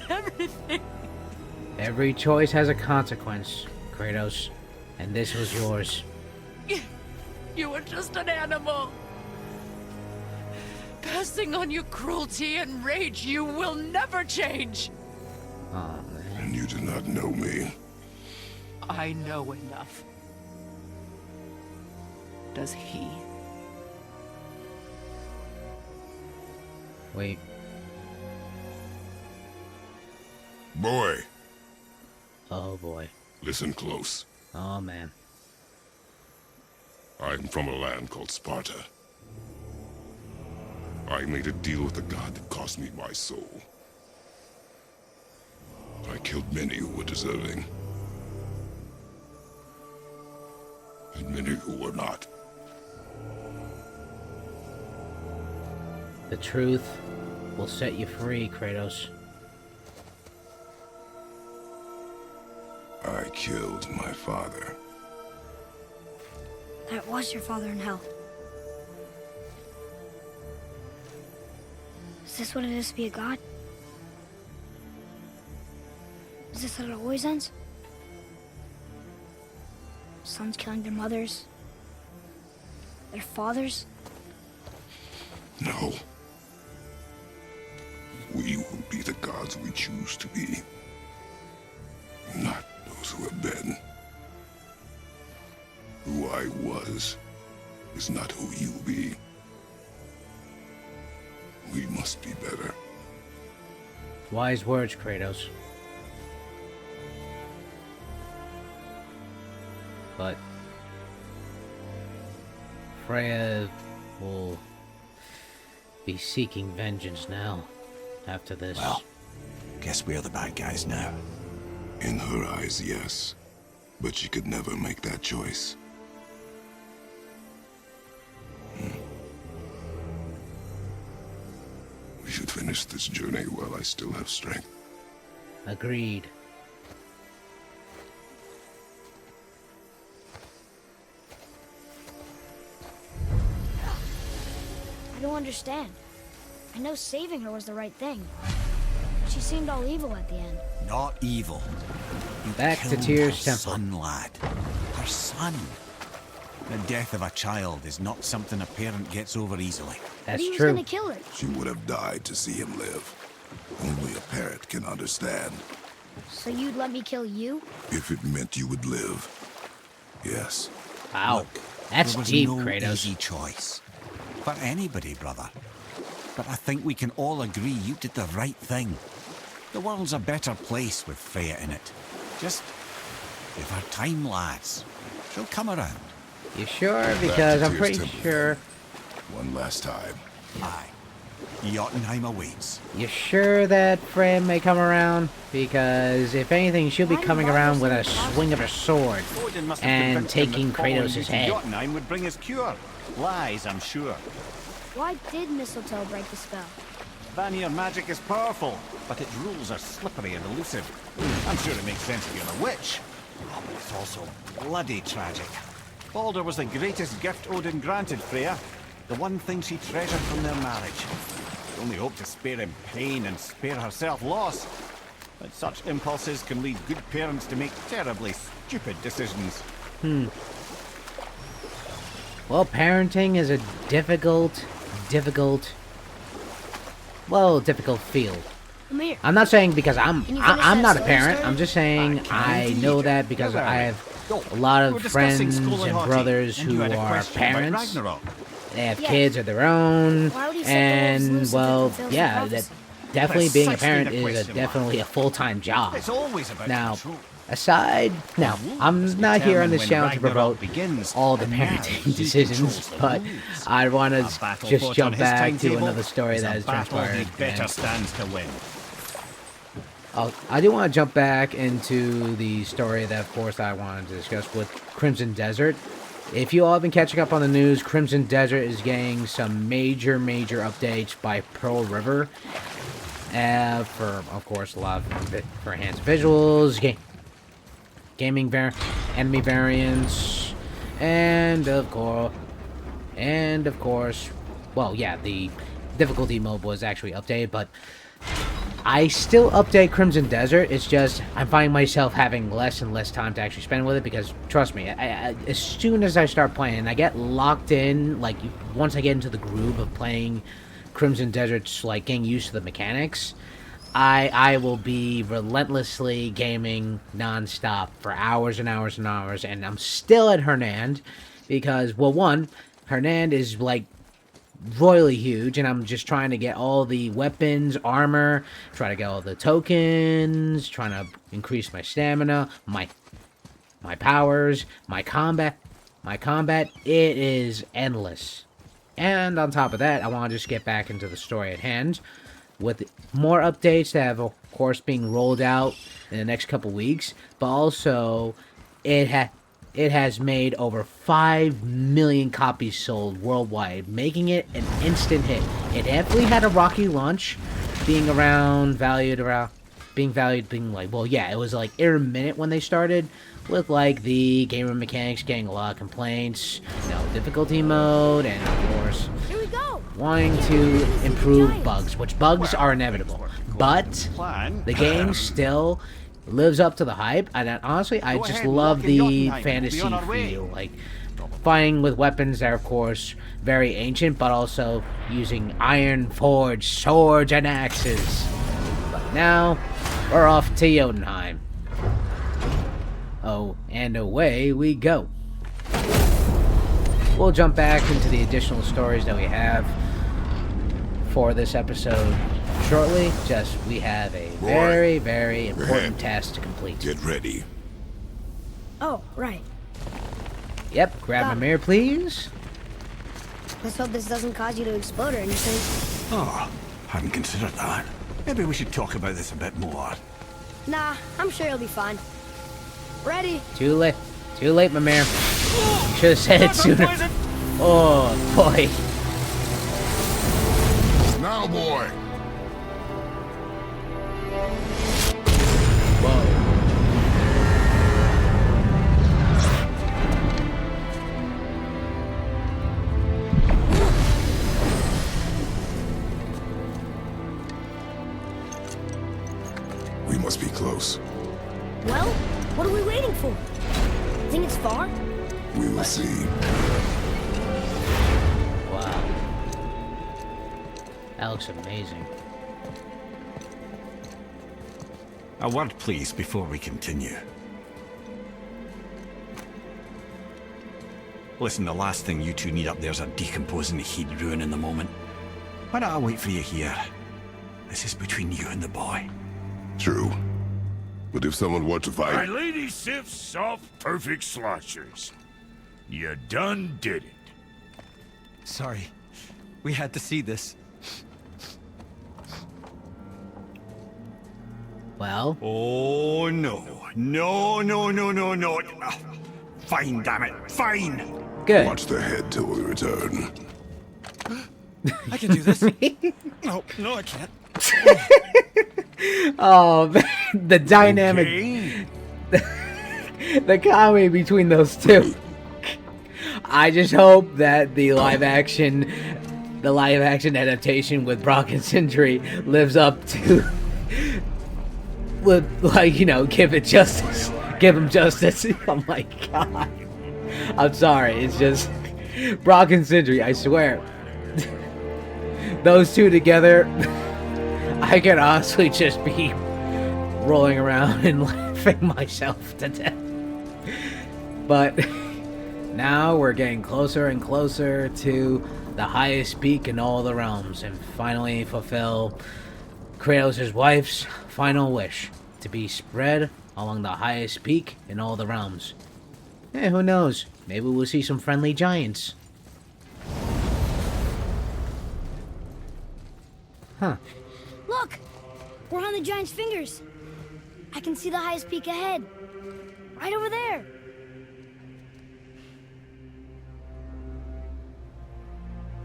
Everything. Every choice has a consequence, Kratos, and this was yours. You were just an animal. Passing on your cruelty and rage, you will never change. Oh, man. And you do not know me. I know enough. Does he? Wait. Boy, Oh, boy. listen close. Oh, man. I'm from a land called Sparta. I made a deal with a god that cost me my soul. I killed many who were deserving. And many who were not. The truth will set you free, Kratos. I killed my father. That was your father in hell. Is this what it is to be a god? Is this how it always ends? Sons killing their mothers? Their fathers? No. We will be the gods we choose to be. Not those who have been. Who I was is not who you be. We must be better. Wise words, Kratos. But Freya will be seeking vengeance now, after this. Well, guess we're the bad guys now. In her eyes, yes. But she could never make that choice. We should finish this journey while I still have strength. Agreed. I don't understand. I know saving her was the right thing. She seemed all evil at the end. Not evil. You Back to killed Tyr's her temple. son, lad. Her son. The death of a child is not something a parent gets over easily. But That's he was true. gonna kill her. She would have died to see him live. Only a parent can understand. So you'd let me kill you? If it meant you would live. Yes. Wow. Look, That's there was deep, no Kratos. easy choice. For anybody, brother. But I think we can all agree you did the right thing. The world's a better place with Freya in it. Just give her time, lads. She'll come around. You sure? Because I'm Tyr's pretty temple. sure. One last time. Aye. Jotunheim awaits. You sure that Freya may come around? Because if anything, she'll be Why coming did around Vargas with a say that? swing of her sword Odin must have and convinced him taking that following you Kratos' to head. Jotunheim would bring us cure. Lies, I'm sure. Why did mistletoe break the spell? Vanir magic is powerful, but its rules are slippery and elusive. I'm sure it makes sense if you're a witch. Oh, but it's also bloody tragic. Baldur was the greatest gift Odin granted Freya. The one thing she treasured from their marriage. She only hoped to spare him pain and spare herself loss. But such impulses can lead good parents to make terribly stupid decisions. Well, parenting is a difficult field. Come here. I'm not saying because Can you finish I'm that not a story parent. story? I'm just saying I know that because I have a lot of friends and brothers who are parents. They have Yeah. kids of their own, Why would he set the wolves and loose well, and fulfill yeah, the that prophecy? definitely being a Precisely parent the is question, definitely a full-time job. It's always about Now, control. aside, now I'm not here on this channel to promote begins, all the and now parenting he decisions, controls the but rules. I want A to battle just fought jump on his back to timetable another story is that a has battle transpired. he better and- stands to win. I do want to jump back into the story that, of course, I wanted to discuss with Crimson Desert. If you all have been catching up on the news, Crimson Desert is getting some major updates by Pearl River. For, of course, a lot of for enhanced visuals, enemy variants, and of course, well, yeah, the difficulty mode was actually updated, but I still update Crimson Desert. It's just I'm finding myself having less and less time to actually spend with it because, trust me, as soon as I start playing, I get locked in. Like, once I get into the groove of playing Crimson Desert's, like, getting used to the mechanics, I will be relentlessly gaming nonstop for hours and hours and hours, and I'm still at Hernand because, well, one, Hernand is, like, royally huge, and I'm just trying to get all the weapons, armor, try to get all the tokens, trying to increase my stamina, my powers, my combat, it is endless. And on top of that, I want to just get back into the story at hand, with more updates that have, of course, being rolled out in the next couple weeks, but also it has made over 5 million copies sold worldwide, making it an instant hit. It definitely had a rocky launch, being valued, like, well, yeah, it was like intermittent when they started, with like the gamer mechanics getting a lot of complaints, difficulty mode, and of course, Here we go. wanting to improve bugs, which bugs are inevitable. But the game still lives up to the hype, and honestly, I just love the fantasy feel, like fighting with weapons that are, of course, very ancient, but also using iron-forged swords and axes. But now, we're off to Jotunheim. Oh, and away we go. We'll jump back into the additional stories that we have for this episode shortly. Just, we have a very, very important task to complete. Get ready. Oh, right. Yep, grab my mirror, please. Let's hope this doesn't cause you to explode or anything. Oh, hadn't considered that. Maybe we should talk about this a bit more. Nah, I'm sure you'll be fine. Ready? Too late, my man. Should have said it sooner. Oh, boy. Now, boy. We must be close. Well, what are we waiting for? Think it's far? We will see. Wow. That looks amazing. A word, please, before we continue. Listen, the last thing you two need up there's a decomposing heat ruining the moment. Why don't I wait for you here? This is between you and the boy. True. But if someone were to My fight... lady sips soft, perfect sloshers. You done did it. Sorry. We had to see this. Well, Oh, no. No, no, no, no, no. Ah, fine, damn it. Fine. good. Watch the head till we return. I can do this. No, I can't. Oh, the dynamic, the comedy between those two. I just hope that the live action adaptation with Brock and Sindri lives up to, give it justice, give him justice. Oh my god, I'm sorry. It's just Brock and Sindri. I swear, those two together. I could honestly just be rolling around and laughing myself to death. But now we're getting closer and closer to the highest peak in all the realms and finally fulfill Kratos' wife's final wish to be spread along the highest peak in all the realms. Who knows? Maybe we'll see some friendly giants. Huh. Look! We're on the giant's fingers. I can see the highest peak ahead. Right over there.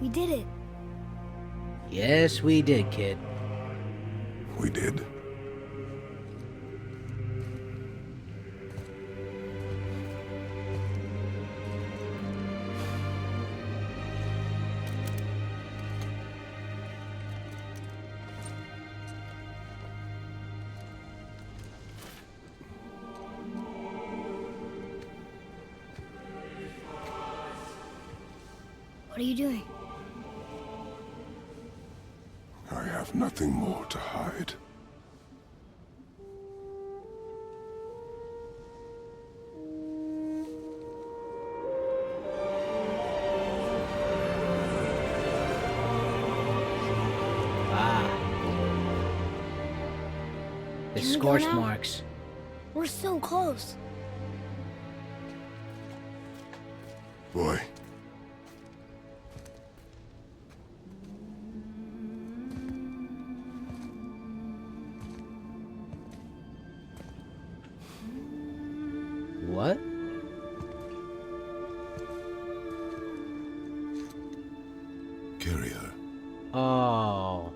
We did it. Yes, we did, kid. We did. What are you doing? I have nothing more to hide. The Can we go scorch now? marks. We're so close. Boy, What? carry her. Oh,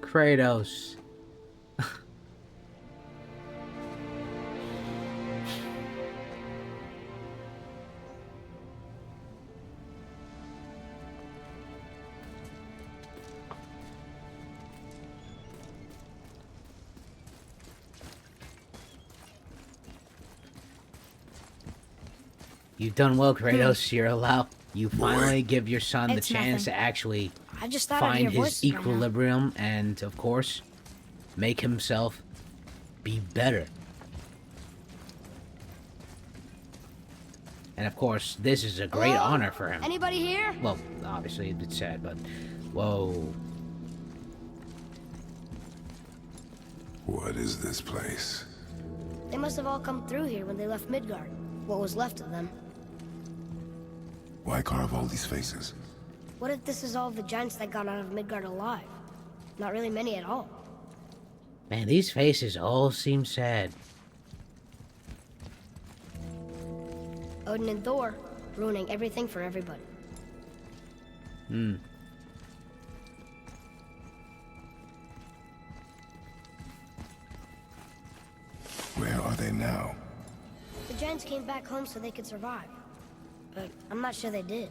Kratos. You've done well, Kratos. You're allowed. You finally give your son the It's chance nothing. to actually I just thought I'd find hear his voices by now. equilibrium and, of course, make himself be better. And of course, this is a great Hello? honor for him. Anybody here? Well, obviously it's sad, but whoa. What is this place? They must have all come through here when they left Midgard. What was left of them. Why carve all these faces? What if this is all of the giants that got out of Midgard alive? Not really many at all. Man, these faces all seem sad. Odin and Thor, ruining everything for everybody. Where are they now? The giants came back home so they could survive. But I'm not sure they did.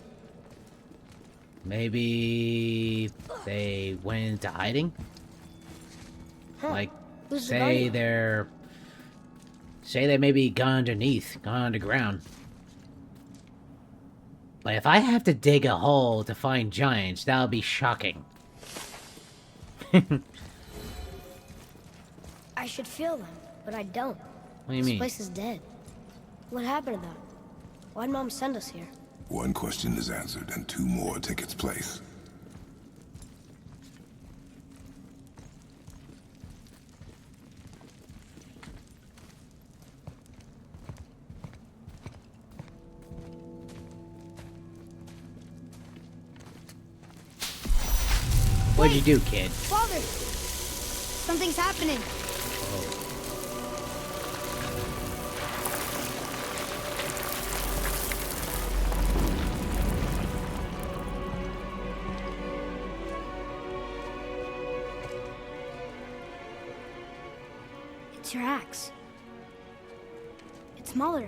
Maybe they went into hiding? Huh. Like, Who's the say guardian? they're... Say they maybe gone underneath, gone underground. But if I have to dig a hole to find giants, that would be shocking. I should feel them, but I don't. What do you This mean? place is dead. What happened to them? Why'd Mom send us here? One question is answered, and two more take its place. What'd you do, kid? Father! Something's happening. It's your axe. It's Muller.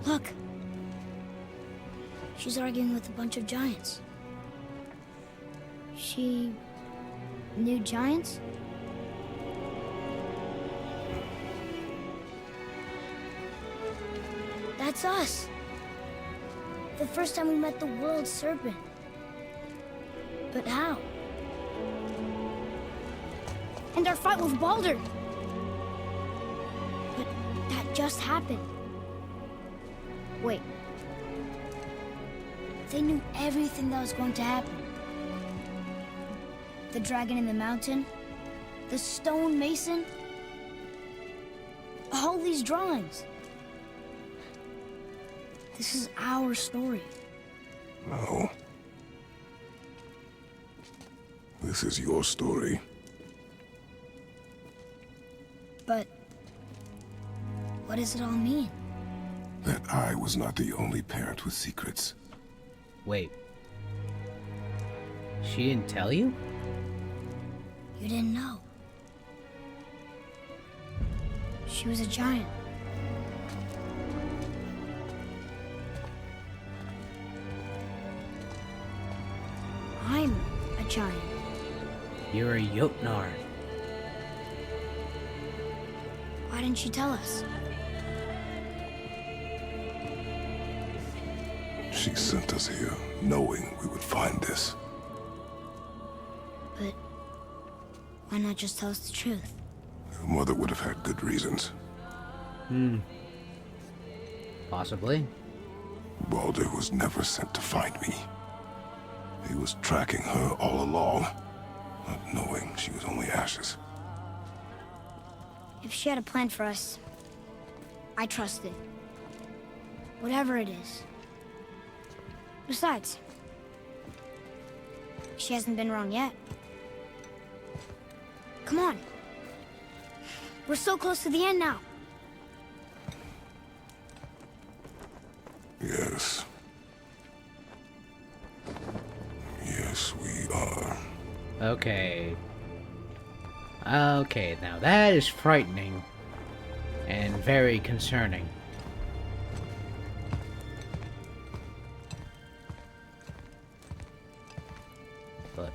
Look. She's arguing with a bunch of giants. She knew giants? That's us. The first time we met the world serpent. But how? And our fight with Baldur. But that just happened. Wait. They knew everything that was going to happen. The dragon in the mountain, the stone mason, all these drawings. This is our story. No. This is your story. But what does it all mean? That I was not the only parent with secrets. Wait. She didn't tell you? You didn't know. She was a giant. I'm a giant. You're a Jotnar. Why didn't she tell us? She sent us here knowing we would find this. But why not just tell us the truth? Your mother would have had good reasons. Possibly. Balder was never sent to find me. He was tracking her all along, not knowing she was only ashes. If she had a plan for us, I trust it. Whatever it is. Besides, she hasn't been wrong yet. Come on. We're so close to the end now. Yes. Yes, we are. Okay. Okay, now that is frightening and very concerning. But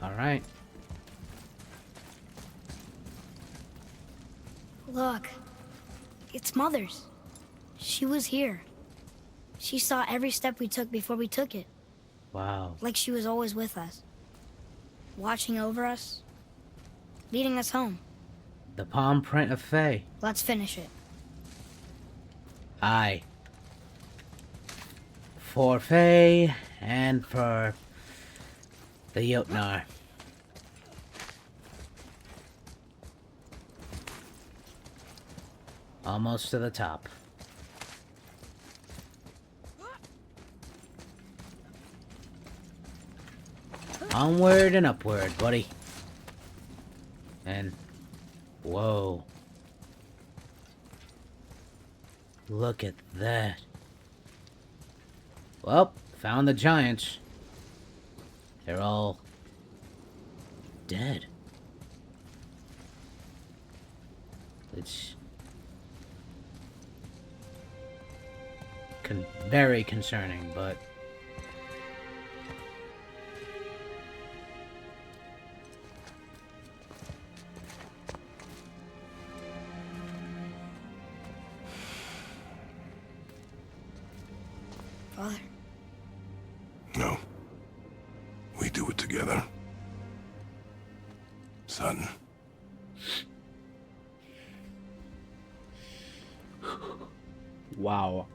all right. Look, it's Mother's. She was here. She saw every step we took before we took it. Wow. Like she was always with us. Watching over us. Leading us home. The palm print of Faye. Let's finish it. Aye. For Faye and for the Jotnar. Almost to the top. Onward and upward, buddy. And whoa. Look at that. Well, found the giants. They're all dead. It's very concerning, but Father. No. We do it together. Son. wow.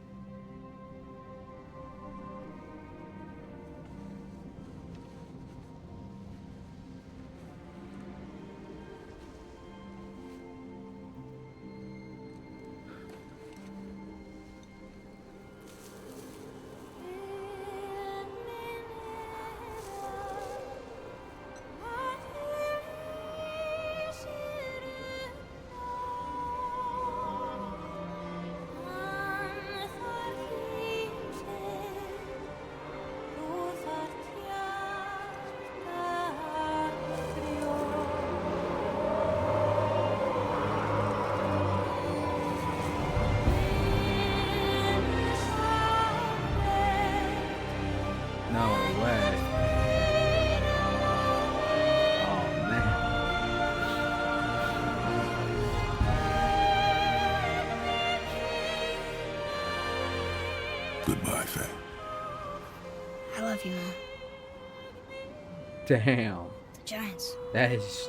No way. Oh, man. Goodbye, Faye. I love you, Mom. Damn. The giants. That is...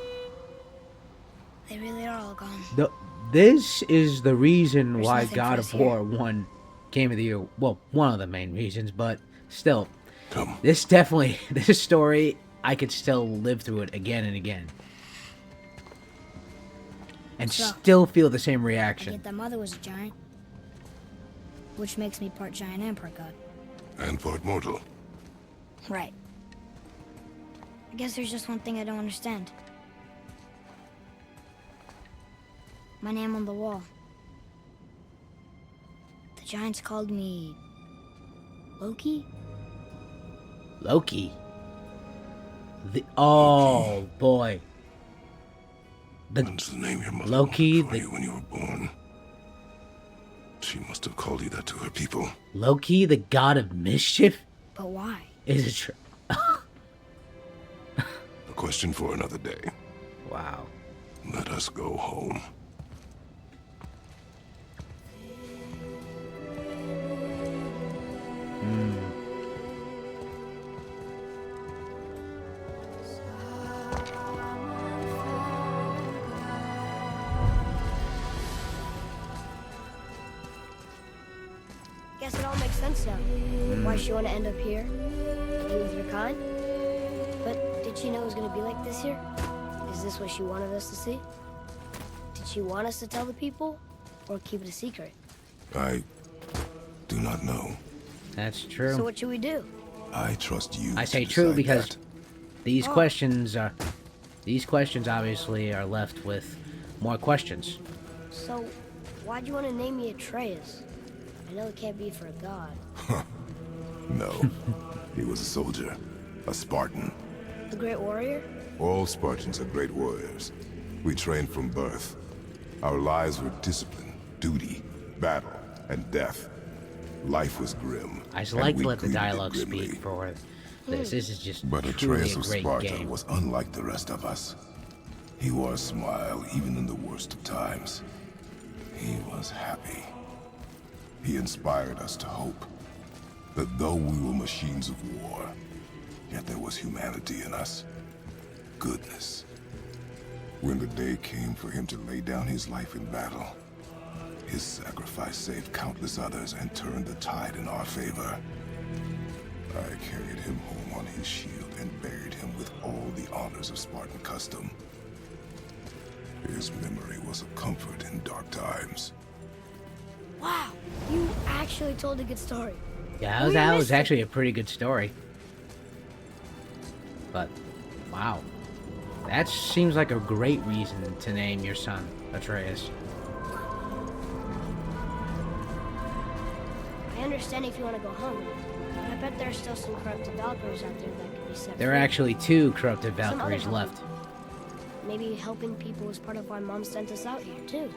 They really are all gone. This is the reason There's why nothing God for of us War won Game of the Year. Well, one of the main reasons, but still. Come. This story, I could still live through it again and again. And So, still feel the same I reaction. get that Mother was a giant. Which makes me part giant and part god. And part mortal. Right. I guess there's just one thing I don't understand. My name on the wall. The giants called me... Loki? Loki. Oh, boy. That's the name your mother Loki, wanted for you when you were born. She must have called you that to her people. Loki, the god of mischief? But why? Is it true? A question for another day. Wow. Let us go home. all makes sense now. Why she want to end up here, to be with your kind. But did she know it was going to be like this here? Is this what she wanted us to see? Did she want us to tell the people, or keep it a secret? I do not know. That's true. So what should we do? I trust you. I say to true decide because that. these questions obviously are left with more questions. So, why'd you want to name me Atreus? I know it can't be for a god. No, he was a soldier, a Spartan. A great warrior? All Spartans are great warriors. We trained from birth. Our lives were discipline, duty, battle, and death. Life was grim. I just and like to we let the greeted it dialogue grimly. speak for this. This is just But truly Atreus a of great Sparta game. was unlike the rest of us. He wore a smile even in the worst of times. He was happy. He inspired us to hope that though we were machines of war, yet there was humanity in us. Goodness. When the day came for him to lay down his life in battle, his sacrifice saved countless others and turned the tide in our favor. I carried him home on his shield and buried him with all the honors of Spartan custom. His memory was a comfort in dark times. Wow, you actually told a good story. Yeah, We that was missed it. actually a pretty good story. But, wow. That seems like a great reason to name your son Atreus. I understand if you want to go home, but I bet there are still some corrupted Valkyries out there that could be set There are free. actually 2 corrupted Some other Valkyries help. left. Maybe helping people was part of why Mom sent us out here, too.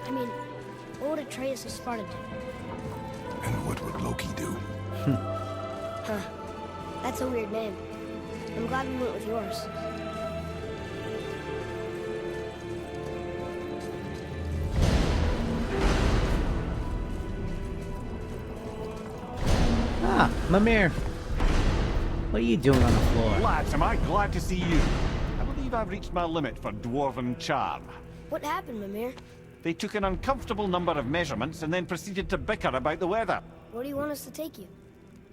I mean, what would Atreus of Sparta do? And what would Loki do? Huh. That's a weird name. I'm glad we went with yours. Ah, Mimir. What are you doing on the floor? Lads, am I glad to see you. I believe I've reached my limit for dwarven charm. What happened, Mimir? They took an uncomfortable number of measurements and then proceeded to bicker about the weather. Where do you want us to take you?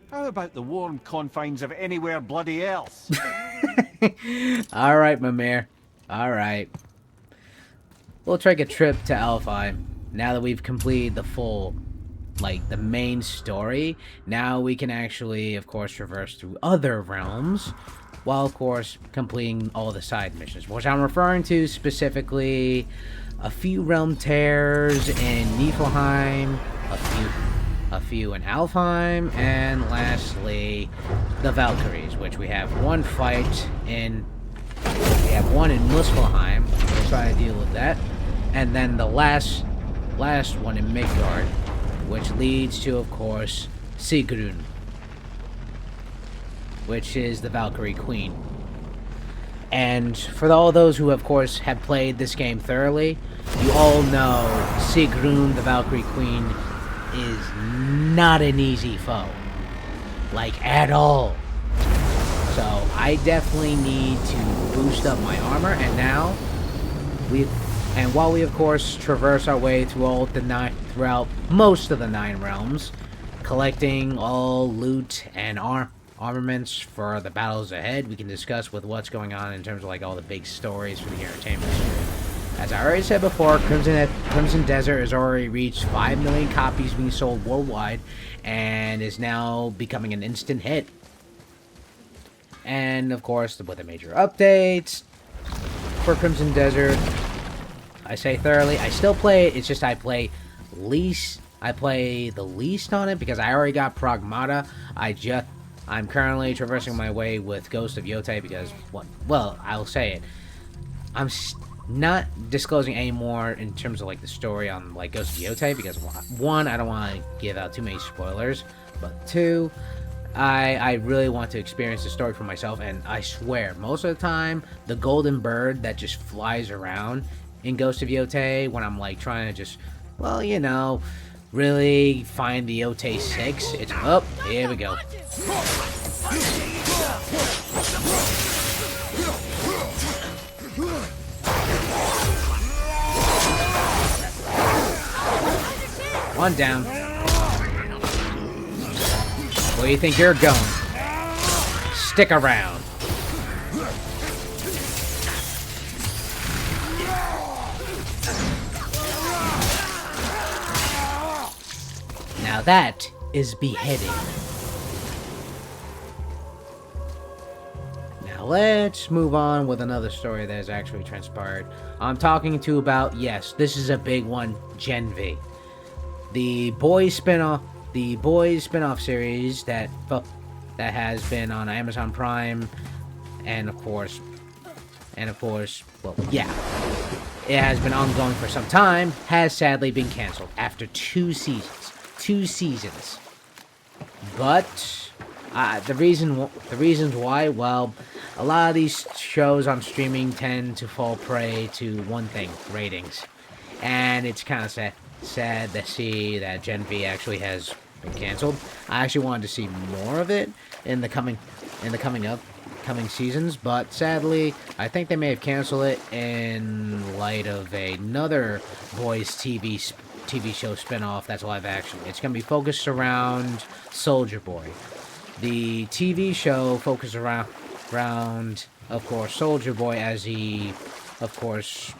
How about the warm confines of anywhere bloody else? Alright, Mimir. Alright. We'll take a trip to Alfheim. Now that we've completed the full, the main story, now we can actually, of course, traverse through other realms, while, of course, completing all the side missions. Which I'm referring to specifically a few realm tears in Niflheim, a few in Alfheim, and lastly, the Valkyries, which we have one fight in... We have one in Muspelheim. We'll try to deal with that. And then the last one in Midgard, which leads to, of course, Sigrun, which is the Valkyrie Queen. And for all those who, of course, have played this game thoroughly, you all know Sigrun, the Valkyrie Queen, is not an easy foe. At all. So, I definitely need to boost up my armor, and now, while we, of course, traverse our way throughout most of the 9 realms, collecting all loot and armaments for the battles ahead, we can discuss with what's going on in terms of all the big stories for the entertainment. As I already said before, Crimson Desert has already reached 5 million copies being sold worldwide and is now becoming an instant hit. And of course, with the major updates for Crimson Desert, I say thoroughly, I still play it, it's just I play the least on it because I already got Pragmata. I'm currently traversing my way with Ghost of Yotei because, well, I'll say it. I'm not disclosing any more in terms of the story on Ghost of Yotei because 1, I don't want to give out too many spoilers, but 2, I really want to experience the story for myself, and I swear, most of the time, the golden bird that just flies around in Ghost of Yotei when I'm trying to just, really find the Yotei 6, it's up, here we go. One down. Where do you think you're going? Stick around. Now that is beheading. Now let's move on with another story that has actually transpired. I'm talking to about, yes, this is a big one, Gen V. The Boys spinoff series that has been on Amazon Prime, and of course, well, yeah, it has been ongoing for some time, has sadly been canceled after 2 seasons. 2 seasons. But the reasons why, well, a lot of these shows on streaming tend to fall prey to one thing: ratings. And it's kind of sad to see that Gen V actually has been canceled. I actually wanted to see more of it in the coming seasons, but sadly, I think they may have canceled it in light of another Boys TV show spinoff that's live action. It's going to be focused around Soldier Boy. The TV show focuses around, of course, Soldier Boy, as he, of course,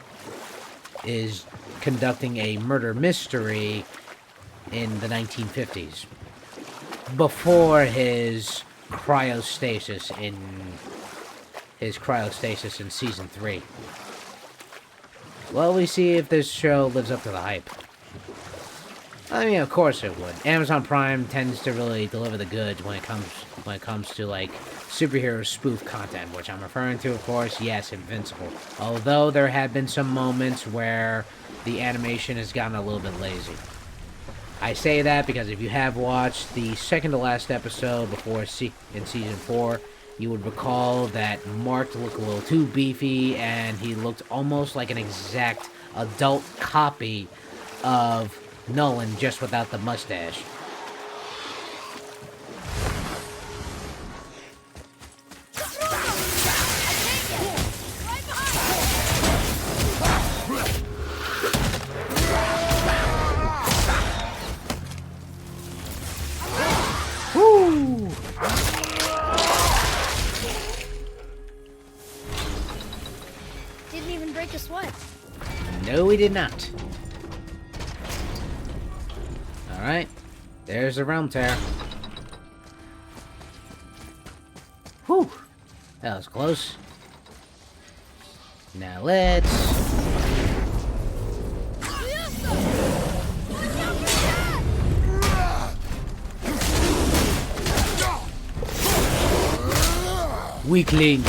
is conducting a murder mystery in the 1950s before his cryostasis in season 3. Well, we see if this show lives up to the hype. I mean, of course it would. Amazon Prime tends to really deliver the goods when it comes to like superhero spoof content, which I'm referring to, of course, yes, Invincible. Although there have been some moments where the animation has gotten a little bit lazy. I say that because if you have watched the second to last episode in season 4, you would recall that Mark looked a little too beefy, and he looked almost like an exact adult copy of Nolan, just without the mustache. Woo! Didn't even break a sweat. No, he did not. Alright, there's the realm tear. Whew, that was close. Now let's... Weakling.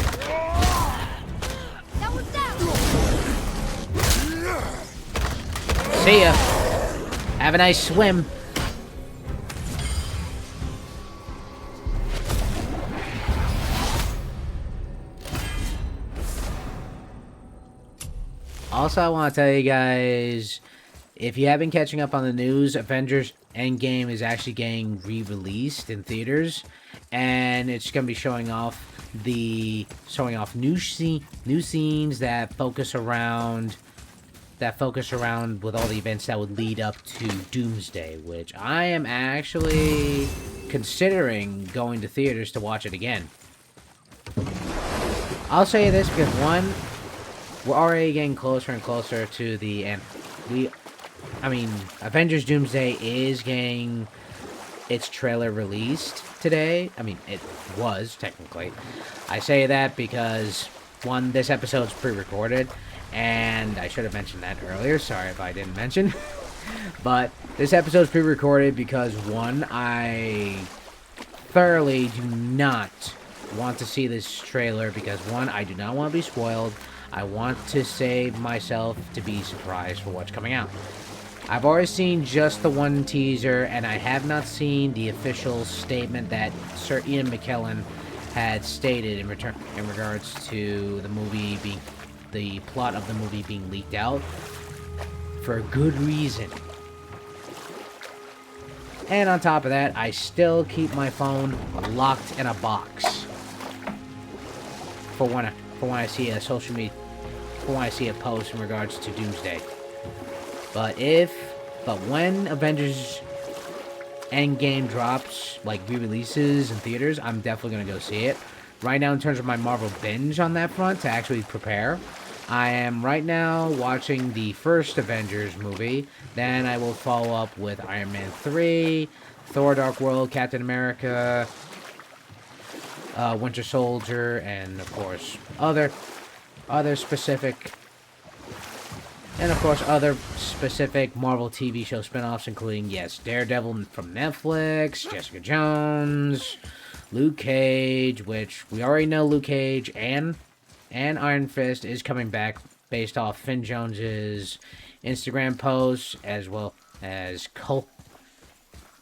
That was that. See ya. Have a nice swim. Also, I want to tell you guys, if you have been catching up on the news, Avengers Endgame is actually getting re-released in theaters, and it's going to be showing off new scenes that focus around with all the events that would lead up to Doomsday, which I am actually considering going to theaters to watch it again. I'll say this because one, we're already getting closer and closer to the end. Avengers Doomsday is getting its trailer released today. I mean, it was, technically. I say that because, one, this episode's pre-recorded, and I should have mentioned that earlier. Sorry if I didn't mention. But this episode's pre-recorded because, one, I thoroughly do not want to see this trailer because, one, I do not want to be spoiled. I want to save myself to be surprised for what's coming out. I've already seen just the one teaser, and I have not seen the official statement that Sir Ian McKellen had stated in regards to the plot of the movie being leaked out for good reason. And on top of that, I still keep my phone locked in a box for when I see a social media, for when I see a post in regards to Doomsday. But when Avengers Endgame drops, like re-releases in theaters, I'm definitely gonna go see it. Right now, in terms of my Marvel binge on that front, to actually prepare, I am right now watching the first Avengers movie. Then I will follow up with Iron Man 3, Thor Dark World, Captain America, Winter Soldier, and of course other specific Marvel TV show spin-offs, including, yes, Daredevil from Netflix, Jessica Jones, Luke Cage, which we already know Luke Cage and Iron Fist is coming back based off Finn Jones's Instagram posts, as well as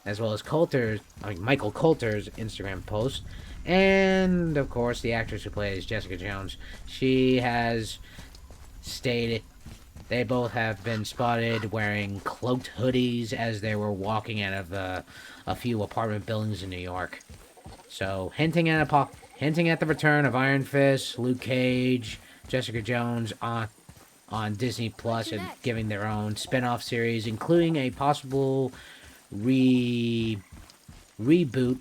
Michael Coulter's Instagram post. And, of course, the actress who plays Jessica Jones. She has stated they both have been spotted wearing cloaked hoodies as they were walking out of a few apartment buildings in New York. So, hinting at the return of Iron Fist, Luke Cage, Jessica Jones on Disney Plus, and giving their own spin-off series, including a possible reboot,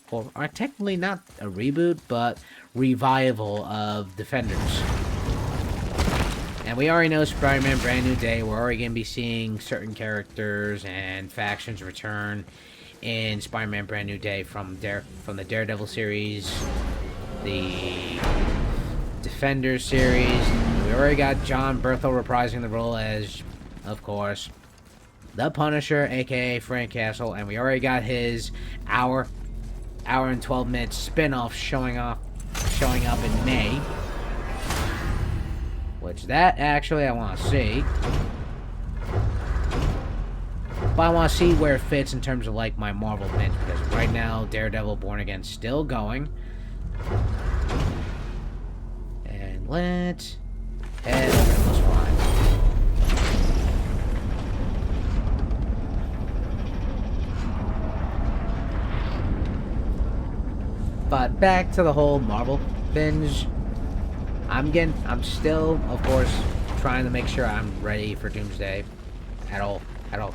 or technically not a reboot, but revival of Defenders. And we already know Spider-Man Brand New Day, we're already going to be seeing certain characters and factions return in Spider-Man Brand New Day from the Daredevil series, the Defenders series. We already got John Berthel reprising the role as, of course, the Punisher, aka Frank Castle, and we already got his hour and 12-minute spin-off showing up in May. Which that actually I want to see. But I want to see where it fits in terms of like my Marvel binge, because right now Daredevil Born Again still going. And let's head over to this line. But back to the whole Marvel binge. I'm still, of course, trying to make sure I'm ready for Doomsday at all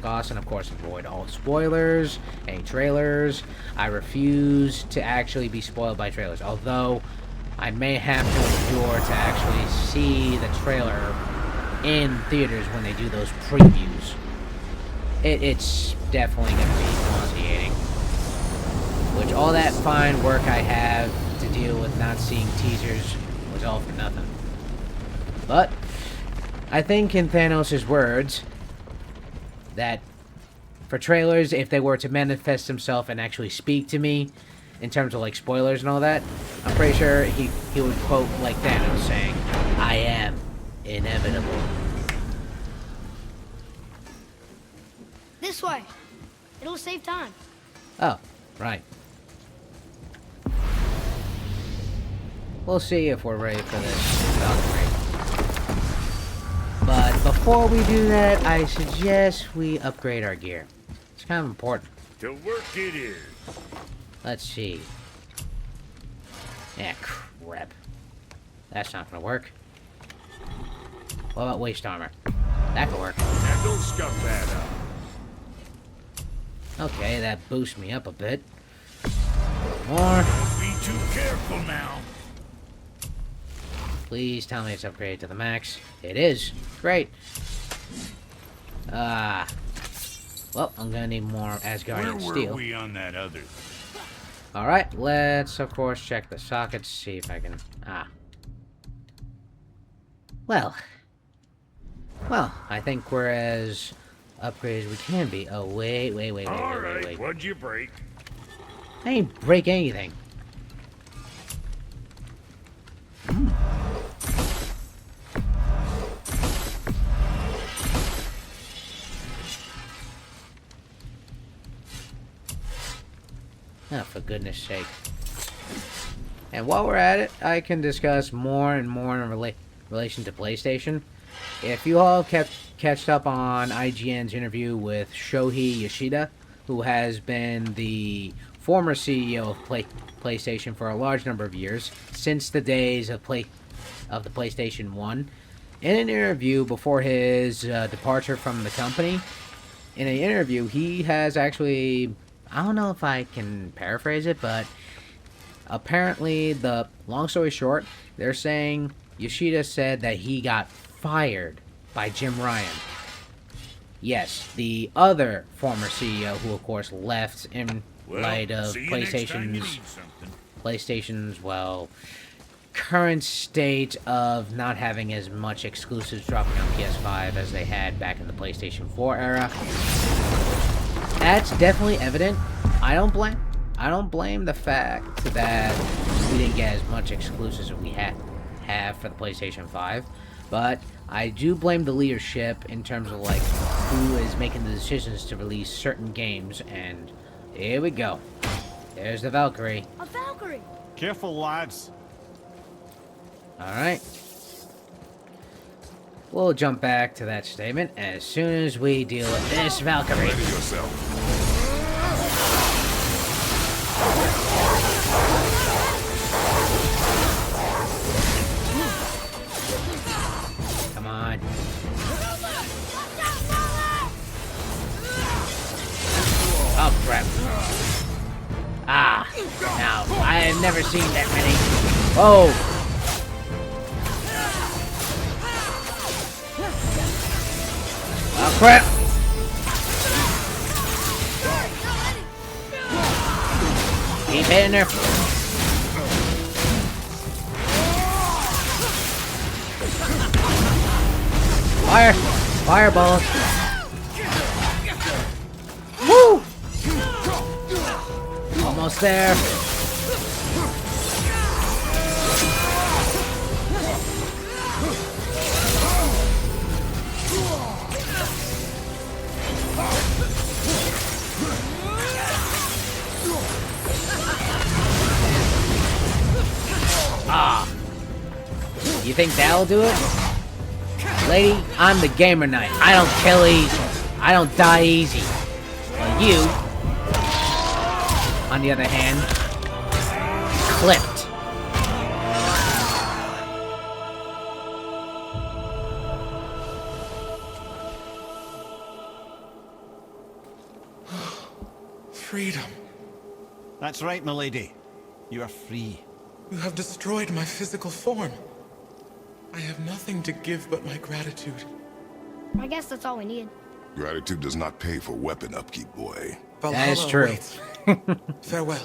costs, and of course avoid all spoilers, any trailers. I refuse to actually be spoiled by trailers, although I may have to endure to actually see the trailer in theaters when they do those previews. It's definitely going to be nauseating. Which all that fine work I have to deal with not seeing teasers was all for nothing. But I think in Thanos' words that for trailers, if they were to manifest himself and actually speak to me in terms of like spoilers and all that, I'm pretty sure he would quote like Thanos saying, "I am inevitable." This way. It'll save time. Oh, right. We'll see if we're ready for this upgrade. But before we do that, I suggest we upgrade our gear. It's kind of important. To work it is. Let's see. Yeah, crap. That's not gonna work. What about waist armor? That could work. Now don't scuff that up. Okay, that boosts me up a bit. More. Be too careful now. Please tell me it's upgraded to the max. It is. Great. Well, I'm gonna need more Asgardian steel. Where were we on that other? Alright, let's, of course, check the sockets, see if I can... Well, I think we're as upgraded as we can be. Oh, wait. Alright, what'd you break? I ain't break anything. Oh, for goodness sake. And while we're at it, I can discuss more and more in relation to PlayStation. If you all catched up on IGN's interview with Shohei Yoshida, who has been the former CEO of PlayStation for a large number of years, since the days of the PlayStation 1, in an interview before his departure from the company, he has actually I don't know if I can paraphrase it, but apparently, the long story short, they're saying Yoshida said that he got fired by Jim Ryan. Yes, the other former CEO, who of course left in light of see you next time you need something. PlayStation's, well, current state of not having as much exclusives dropping on PS5 as they had back in the PlayStation 4 era. That's definitely evident. I don't blame the fact that we didn't get as much exclusives as we have for the PlayStation 5, but I do blame the leadership in terms of like who is making the decisions to release certain games. And here we go. There's the Valkyrie. A Valkyrie! Careful, lads. Alright. We'll jump back to that statement as soon as we deal with this Valkyrie. Ready yourself. Come on. Oh, crap. Ah. Now, I have never seen that many. Whoa. Oh, crap. Keep hitting her. Fire! Fireball! Woo! Almost there. Ah. You think that'll do it? Lady, I'm the gamer knight. I don't kill easy. I don't die easy. Well, you, on the other hand, clipped. Freedom. That's right, milady. You are free. You have destroyed my physical form. I have nothing to give but my gratitude. I guess that's all we need. Gratitude does not pay for weapon upkeep, boy. That is Valhalla true. awaits. Farewell.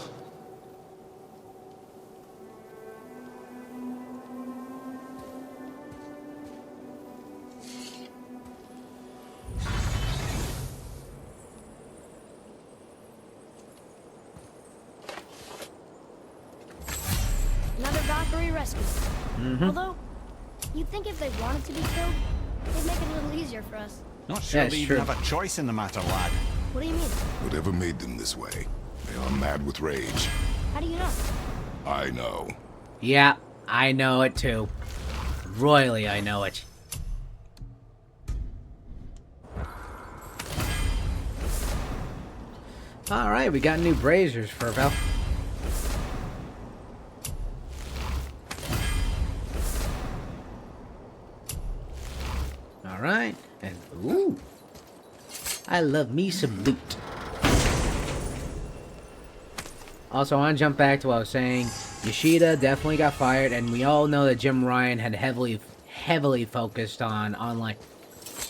Another Valkyrie rescue. Although, you'd think if they wanted to be killed, they'd make it a little easier for us. Not sure That's they true. even have a choice in the matter, lad. What do you mean? Whatever made them this way, they are mad with rage. How do you know? I know. Yeah, I know it too. Royally, I know it. Alright, we got new braziers for Val. Alright, and ooh. I love me some loot. Also, I want to jump back to what I was saying. Yoshida definitely got fired, and we all know that Jim Ryan had heavily focused on online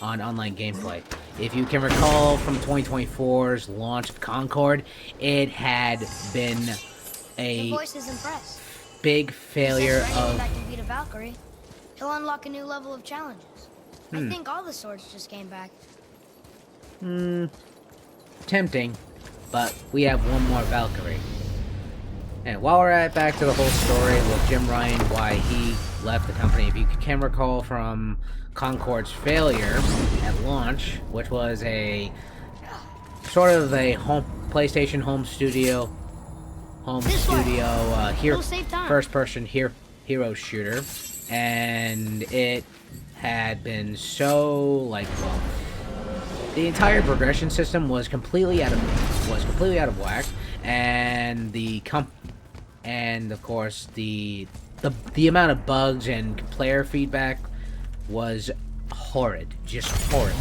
gameplay. If you can recall from 2024's launch of Concord, it had been The a voice is impressed. big failure Says for anyone of... that can beat a Valkyrie, he'll unlock a new level of challenges. I think all the swords just came back. tempting, but we have one more Valkyrie. And while we're back to the whole story with Jim Ryan, why he left the company, if you can recall from Concord's failure at launch, which was a sort of a PlayStation home studio We'll save time. first-person hero shooter, and it had been so well, the entire progression system was completely out of whack, and and of course the amount of bugs and player feedback was horrid, just horrid.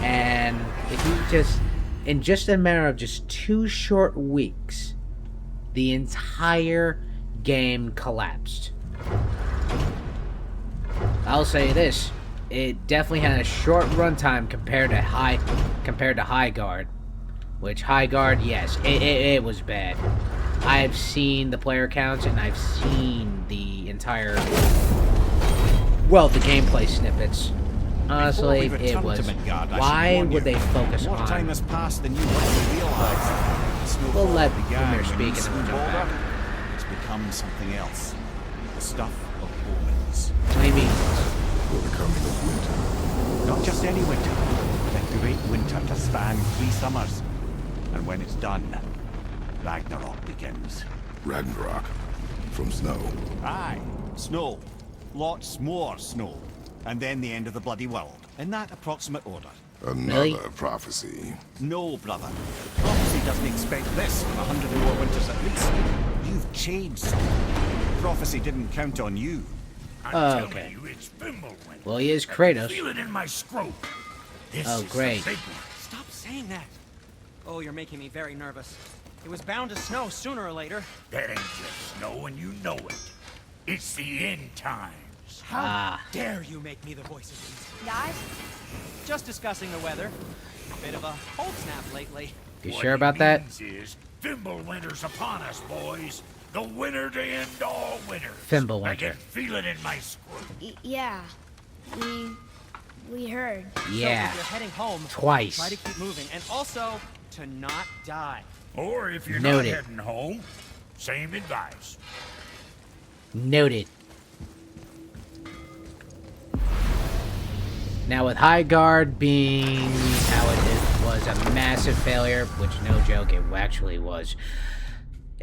And if you just in just a matter of just 2 short weeks, the entire game collapsed. I'll say this, it definitely had a short runtime compared to High Guard. Which High Guard, yes, it was bad. I've seen the player counts and I've seen the entire, well, the gameplay snippets. Honestly, it was. Why would they focus on? More time has passed than you likely realize. We'll let Premier Premier speak and then we'll jump back. It's become something else. The stuff of omens. What do you mean? For the coming of winter. Not just any winter. The great winter to span 3 summers. And when it's done, Ragnarok begins. Ragnarok. From snow. Aye, snow. Lots more snow. And then the end of the bloody world. In that approximate order. Another Really? prophecy. No, brother. Prophecy doesn't expect this from 100 more winters at least. You've changed. Prophecy didn't count on you. I'm Okay. telling you, it's Fimbulwinter. Well, he is I Kratos. feel it in my scrope. This Oh, is great. the big one. Stop saying that. Oh, you're making me very nervous. It was bound to snow sooner or later. That ain't just snow, and you know it. It's the end times. How dare you make me the voice of reason? Guys, Just discussing the weather. Bit of a cold snap lately. You What sure he about that? means is, Fimbulwinter's upon us, boys. The winter to end all winters. Fimbulwinter. I can feel it in my scrope. yeah. We heard. Yeah. So if you're heading home, Twice. try to keep moving, and also to not die. Or if you're Noted. not heading home, same advice. Noted. Now, with High Guard being how it was a massive failure, which no joke, it actually was.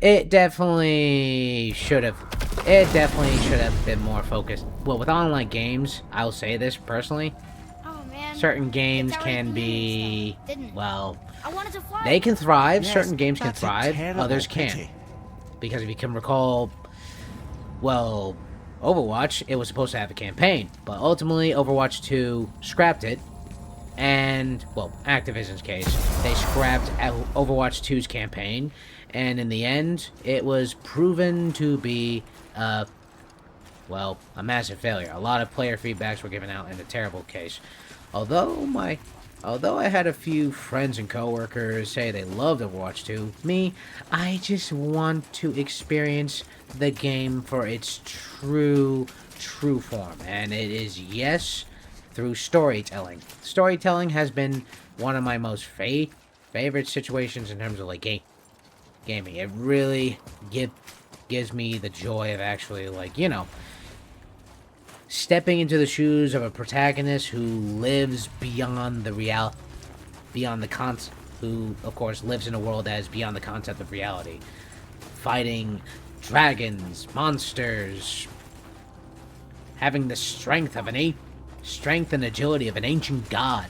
It definitely should have been more focused. Well, with online games, I'll say this personally, Oh man. certain games It's already can be, stuff, didn't it? well, I wanted to fly. they can thrive. Yes, Certain games can that's a thrive, terrible others can't. pity. Because if you can recall, well, Overwatch, it was supposed to have a campaign, but ultimately Overwatch 2 scrapped it, and, well, Activision's case, they scrapped Overwatch 2's campaign, and in the end, it was proven to be, well, a massive failure. A lot of player feedbacks were given out in a terrible case. Although I had a few friends and coworkers say they loved Overwatch 2, me, I just want to experience the game for its true form, and it is, yes, through storytelling. Storytelling has been one of my most favorite situations in terms of like gaming. It really gives me the joy of actually, like, you know, stepping into the shoes of a protagonist who lives beyond the who of course lives in a world that is beyond the concept of reality, fighting dragons, monsters, having the strength and agility of an ancient god.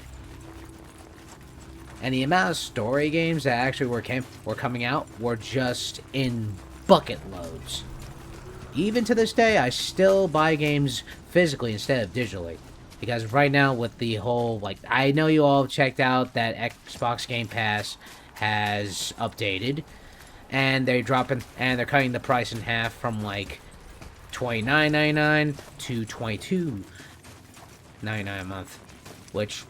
And the amount of story games that actually were coming out were just in bucket loads. Even to this day, I still buy games physically instead of digitally. Because right now with the whole, like, I know you all checked out that Xbox Game Pass has updated. And they're cutting the price in half from like $29.99 to $22.99 a month. Which,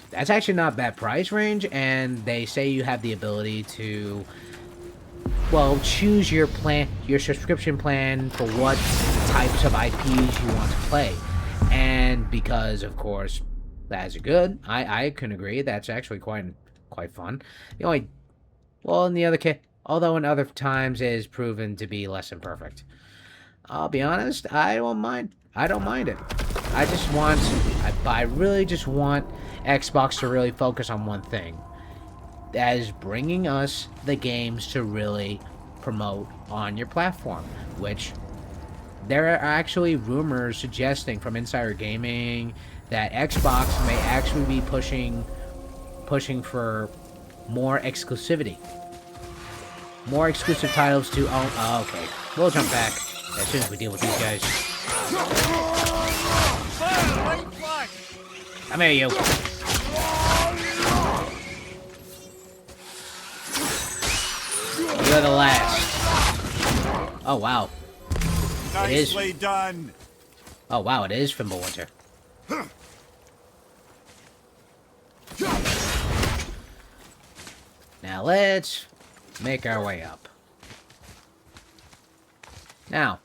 that's actually not a bad price range, and they say you have the ability to, well, choose your subscription plan for what types of IPs you want to play. And because, of course, that's good, I can agree, that's actually quite fun. The only, well, in the other case, although in other times it is proven to be less than perfect. I'll be honest, I don't mind it. I really just want Xbox to really focus on one thing. That is bringing us the games to really promote on your platform. Which, there are actually rumors suggesting from Insider Gaming that Xbox may actually be pushing for more exclusivity. More exclusive titles to own. Oh, okay. We'll jump back as soon as we deal with these guys. Come here, you. You're the last. Oh, wow. Nicely done. Oh, wow, it is Fimbulwinter. Now, let's make our way up. Now,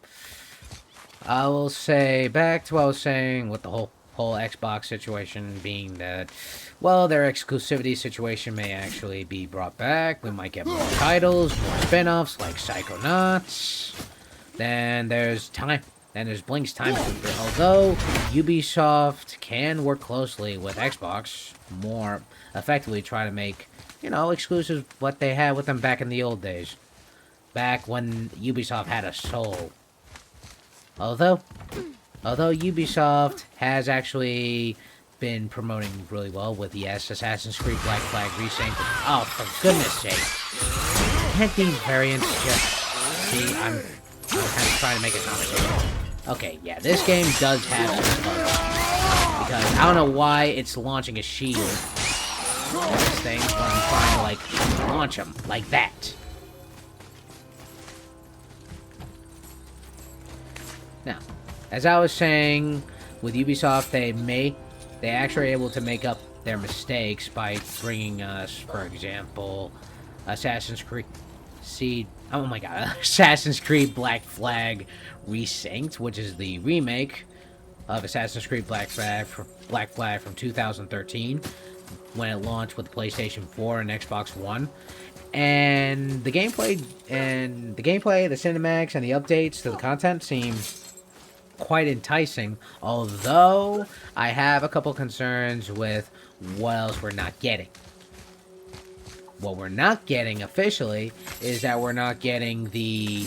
I will say, back to what I was saying with the whole Xbox situation being that, well, their exclusivity situation may actually be brought back. We might get more titles, more spin-offs like Psychonauts. Then there's Blink's Time Trooper. Although Ubisoft can work closely with Xbox more effectively, try to make, you know, exclusives what they had with them back in the old days. Back when Ubisoft had a soul. Although Ubisoft has actually been promoting really well with, yes, Assassin's Creed Black Flag Resync. Oh, for goodness sake. Can't these variants just... See, I'm kind of trying to make a conversation. Okay, yeah, this game does have some bugs. Because I don't know why it's launching a shield. These things when I'm trying to, like, launch them. Like that. Now, as I was saying, with Ubisoft, they actually are able to make up their mistakes by bringing us, for example, Assassin's Creed Black Flag Resynced, which is the remake of Assassin's Creed Black Flag from 2013, when it launched with the PlayStation 4 and Xbox One. And the gameplay, the cinematics, and the updates to the content seem quite enticing, although I have a couple concerns with what else we're not getting. What we're not getting officially is that we're not getting the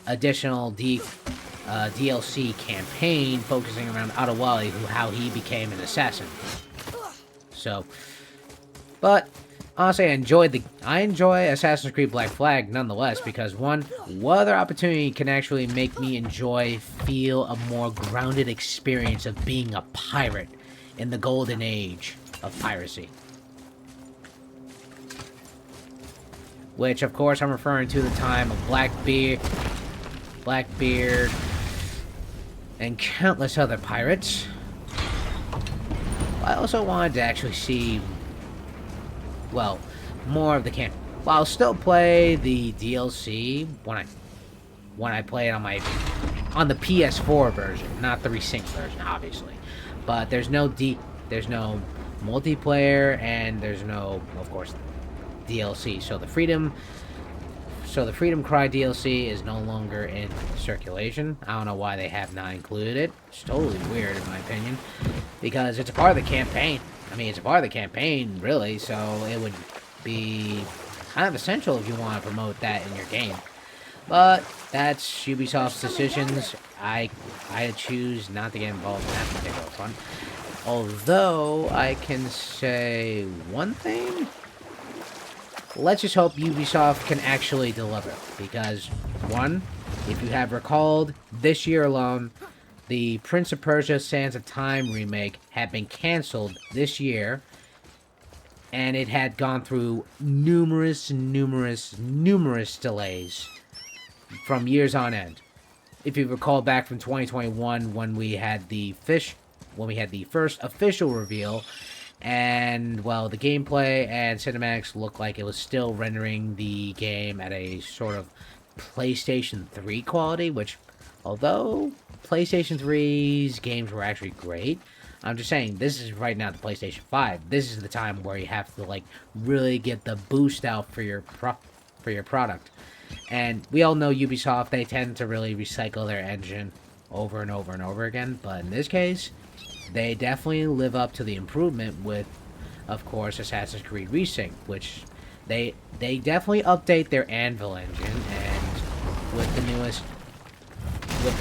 additional DLC campaign focusing around Adewale, how he became an assassin. So, but honestly, I enjoy Assassin's Creed Black Flag nonetheless, because one, what other opportunity can actually make me feel a more grounded experience of being a pirate in the golden age of piracy. Which, of course, I'm referring to the time of Blackbeard, and countless other pirates. I also wanted to actually see, well, more of the camp. Well, I'll still play the DLC when I play it on the PS4 version, not the resynced version, obviously. But there's no multiplayer, and there's no, of course, DLC. So the Freedom Cry DLC is no longer in circulation. I don't know why they have not included it. It's totally weird, in my opinion, because it's a part of the campaign. I mean, it's a part of the campaign, really, so it would be kind of essential if you want to promote that in your game. But that's Ubisoft's decisions. I choose not to get involved in that particular fun. Although, I can say one thing. Let's just hope Ubisoft can actually deliver. Because, one, if you have recalled, this year alone, the Prince of Persia Sands of Time remake had been cancelled this year, and it had gone through numerous delays from years on end. If you recall back from 2021, when we had the first official reveal, and, well, the gameplay and cinematics looked like it was still rendering the game at a sort of PlayStation 3 quality, which, although PlayStation 3's games were actually great, I'm just saying, this is right now the PlayStation 5. This is the time where you have to, like, really get the boost out for your product. And we all know Ubisoft, they tend to really recycle their engine over and over and over again, but in this case, they definitely live up to the improvement with, of course, Assassin's Creed Resync, which they definitely update their Anvil engine, and with the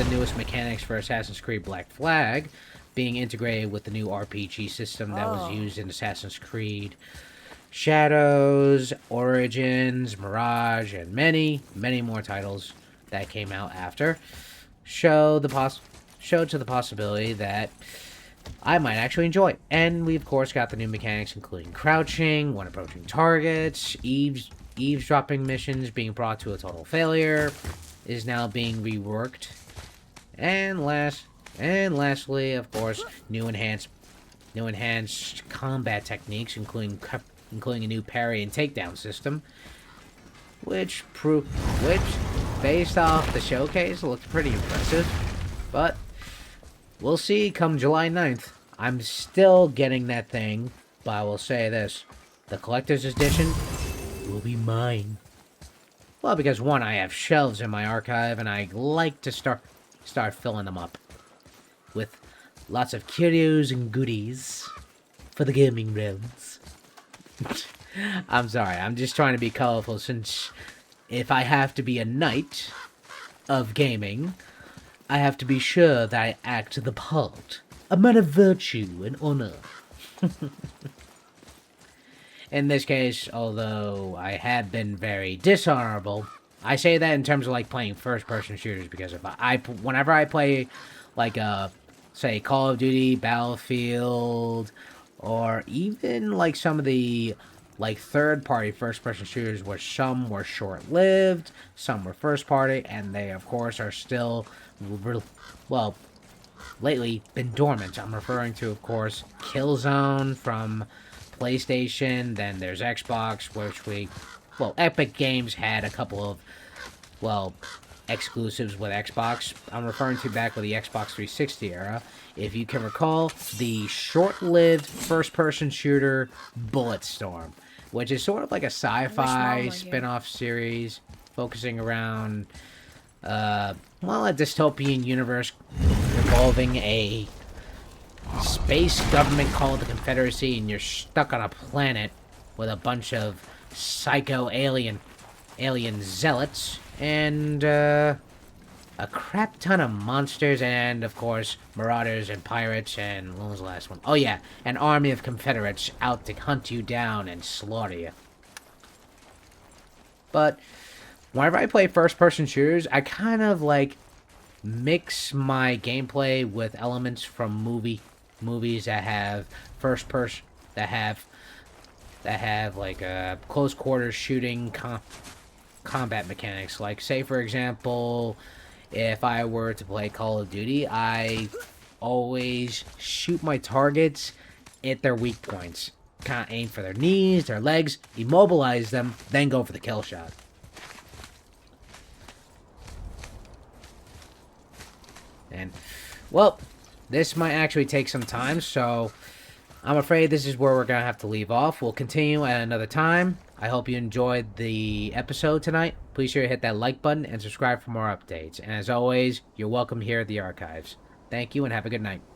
newest mechanics for Assassin's Creed Black Flag being integrated with the new RPG system that was used in Assassin's Creed Shadows, Origins, Mirage, and many more titles that came out after, showed to the possibility that I might actually enjoy it. And we, of course, got the new mechanics, including crouching when approaching targets, eavesdropping missions being brought to a total failure is now being reworked. And lastly, of course, new enhanced combat techniques, including a new parry and takedown system, which based off the showcase looked pretty impressive. But we'll see come July 9th. I'm still getting that thing, but I will say this: the collector's edition will be mine. Well, because one, I have shelves in my archive, and I like to start filling them up with lots of curios and goodies for the gaming realms. I'm sorry, I'm just trying to be colorful, since if I have to be a knight of gaming, I have to be sure that I act the part. A man of virtue and honor. In this case, although I have been very dishonorable, I say that in terms of like playing first-person shooters, because if whenever I play like say Call of Duty, Battlefield, or even like some of the like third-party first-person shooters, where some were short-lived, some were first-party, and they of course are still, well, lately been dormant. I'm referring to, of course, Killzone from PlayStation, then there's Xbox, which Epic Games had a couple of, exclusives with Xbox. I'm referring to back with the Xbox 360 era. If you can recall, the short-lived first-person shooter Bulletstorm, which is sort of like a sci-fi spin-off series focusing around, a dystopian universe involving a space government called the Confederacy, and you're stuck on a planet with a bunch of psycho alien zealots, and a crap ton of monsters, and of course marauders and pirates, and what was the last one? Oh yeah, an army of Confederates out to hunt you down and slaughter you. But whenever I play first-person shooters, I kind of like mix my gameplay with elements from movies that have first-person, that have like close quarters shooting combat mechanics. Like, say for example, if I were to play Call of Duty, I always shoot my targets at their weak points. Kind of aim for their knees, their legs, immobilize them, then go for the kill shot. And, well, this might actually take some time, so I'm afraid this is where we're going to have to leave off. We'll continue at another time. I hope you enjoyed the episode tonight. Please sure to hit that like button and subscribe for more updates. And as always, you're welcome here at the archives. Thank you and have a good night.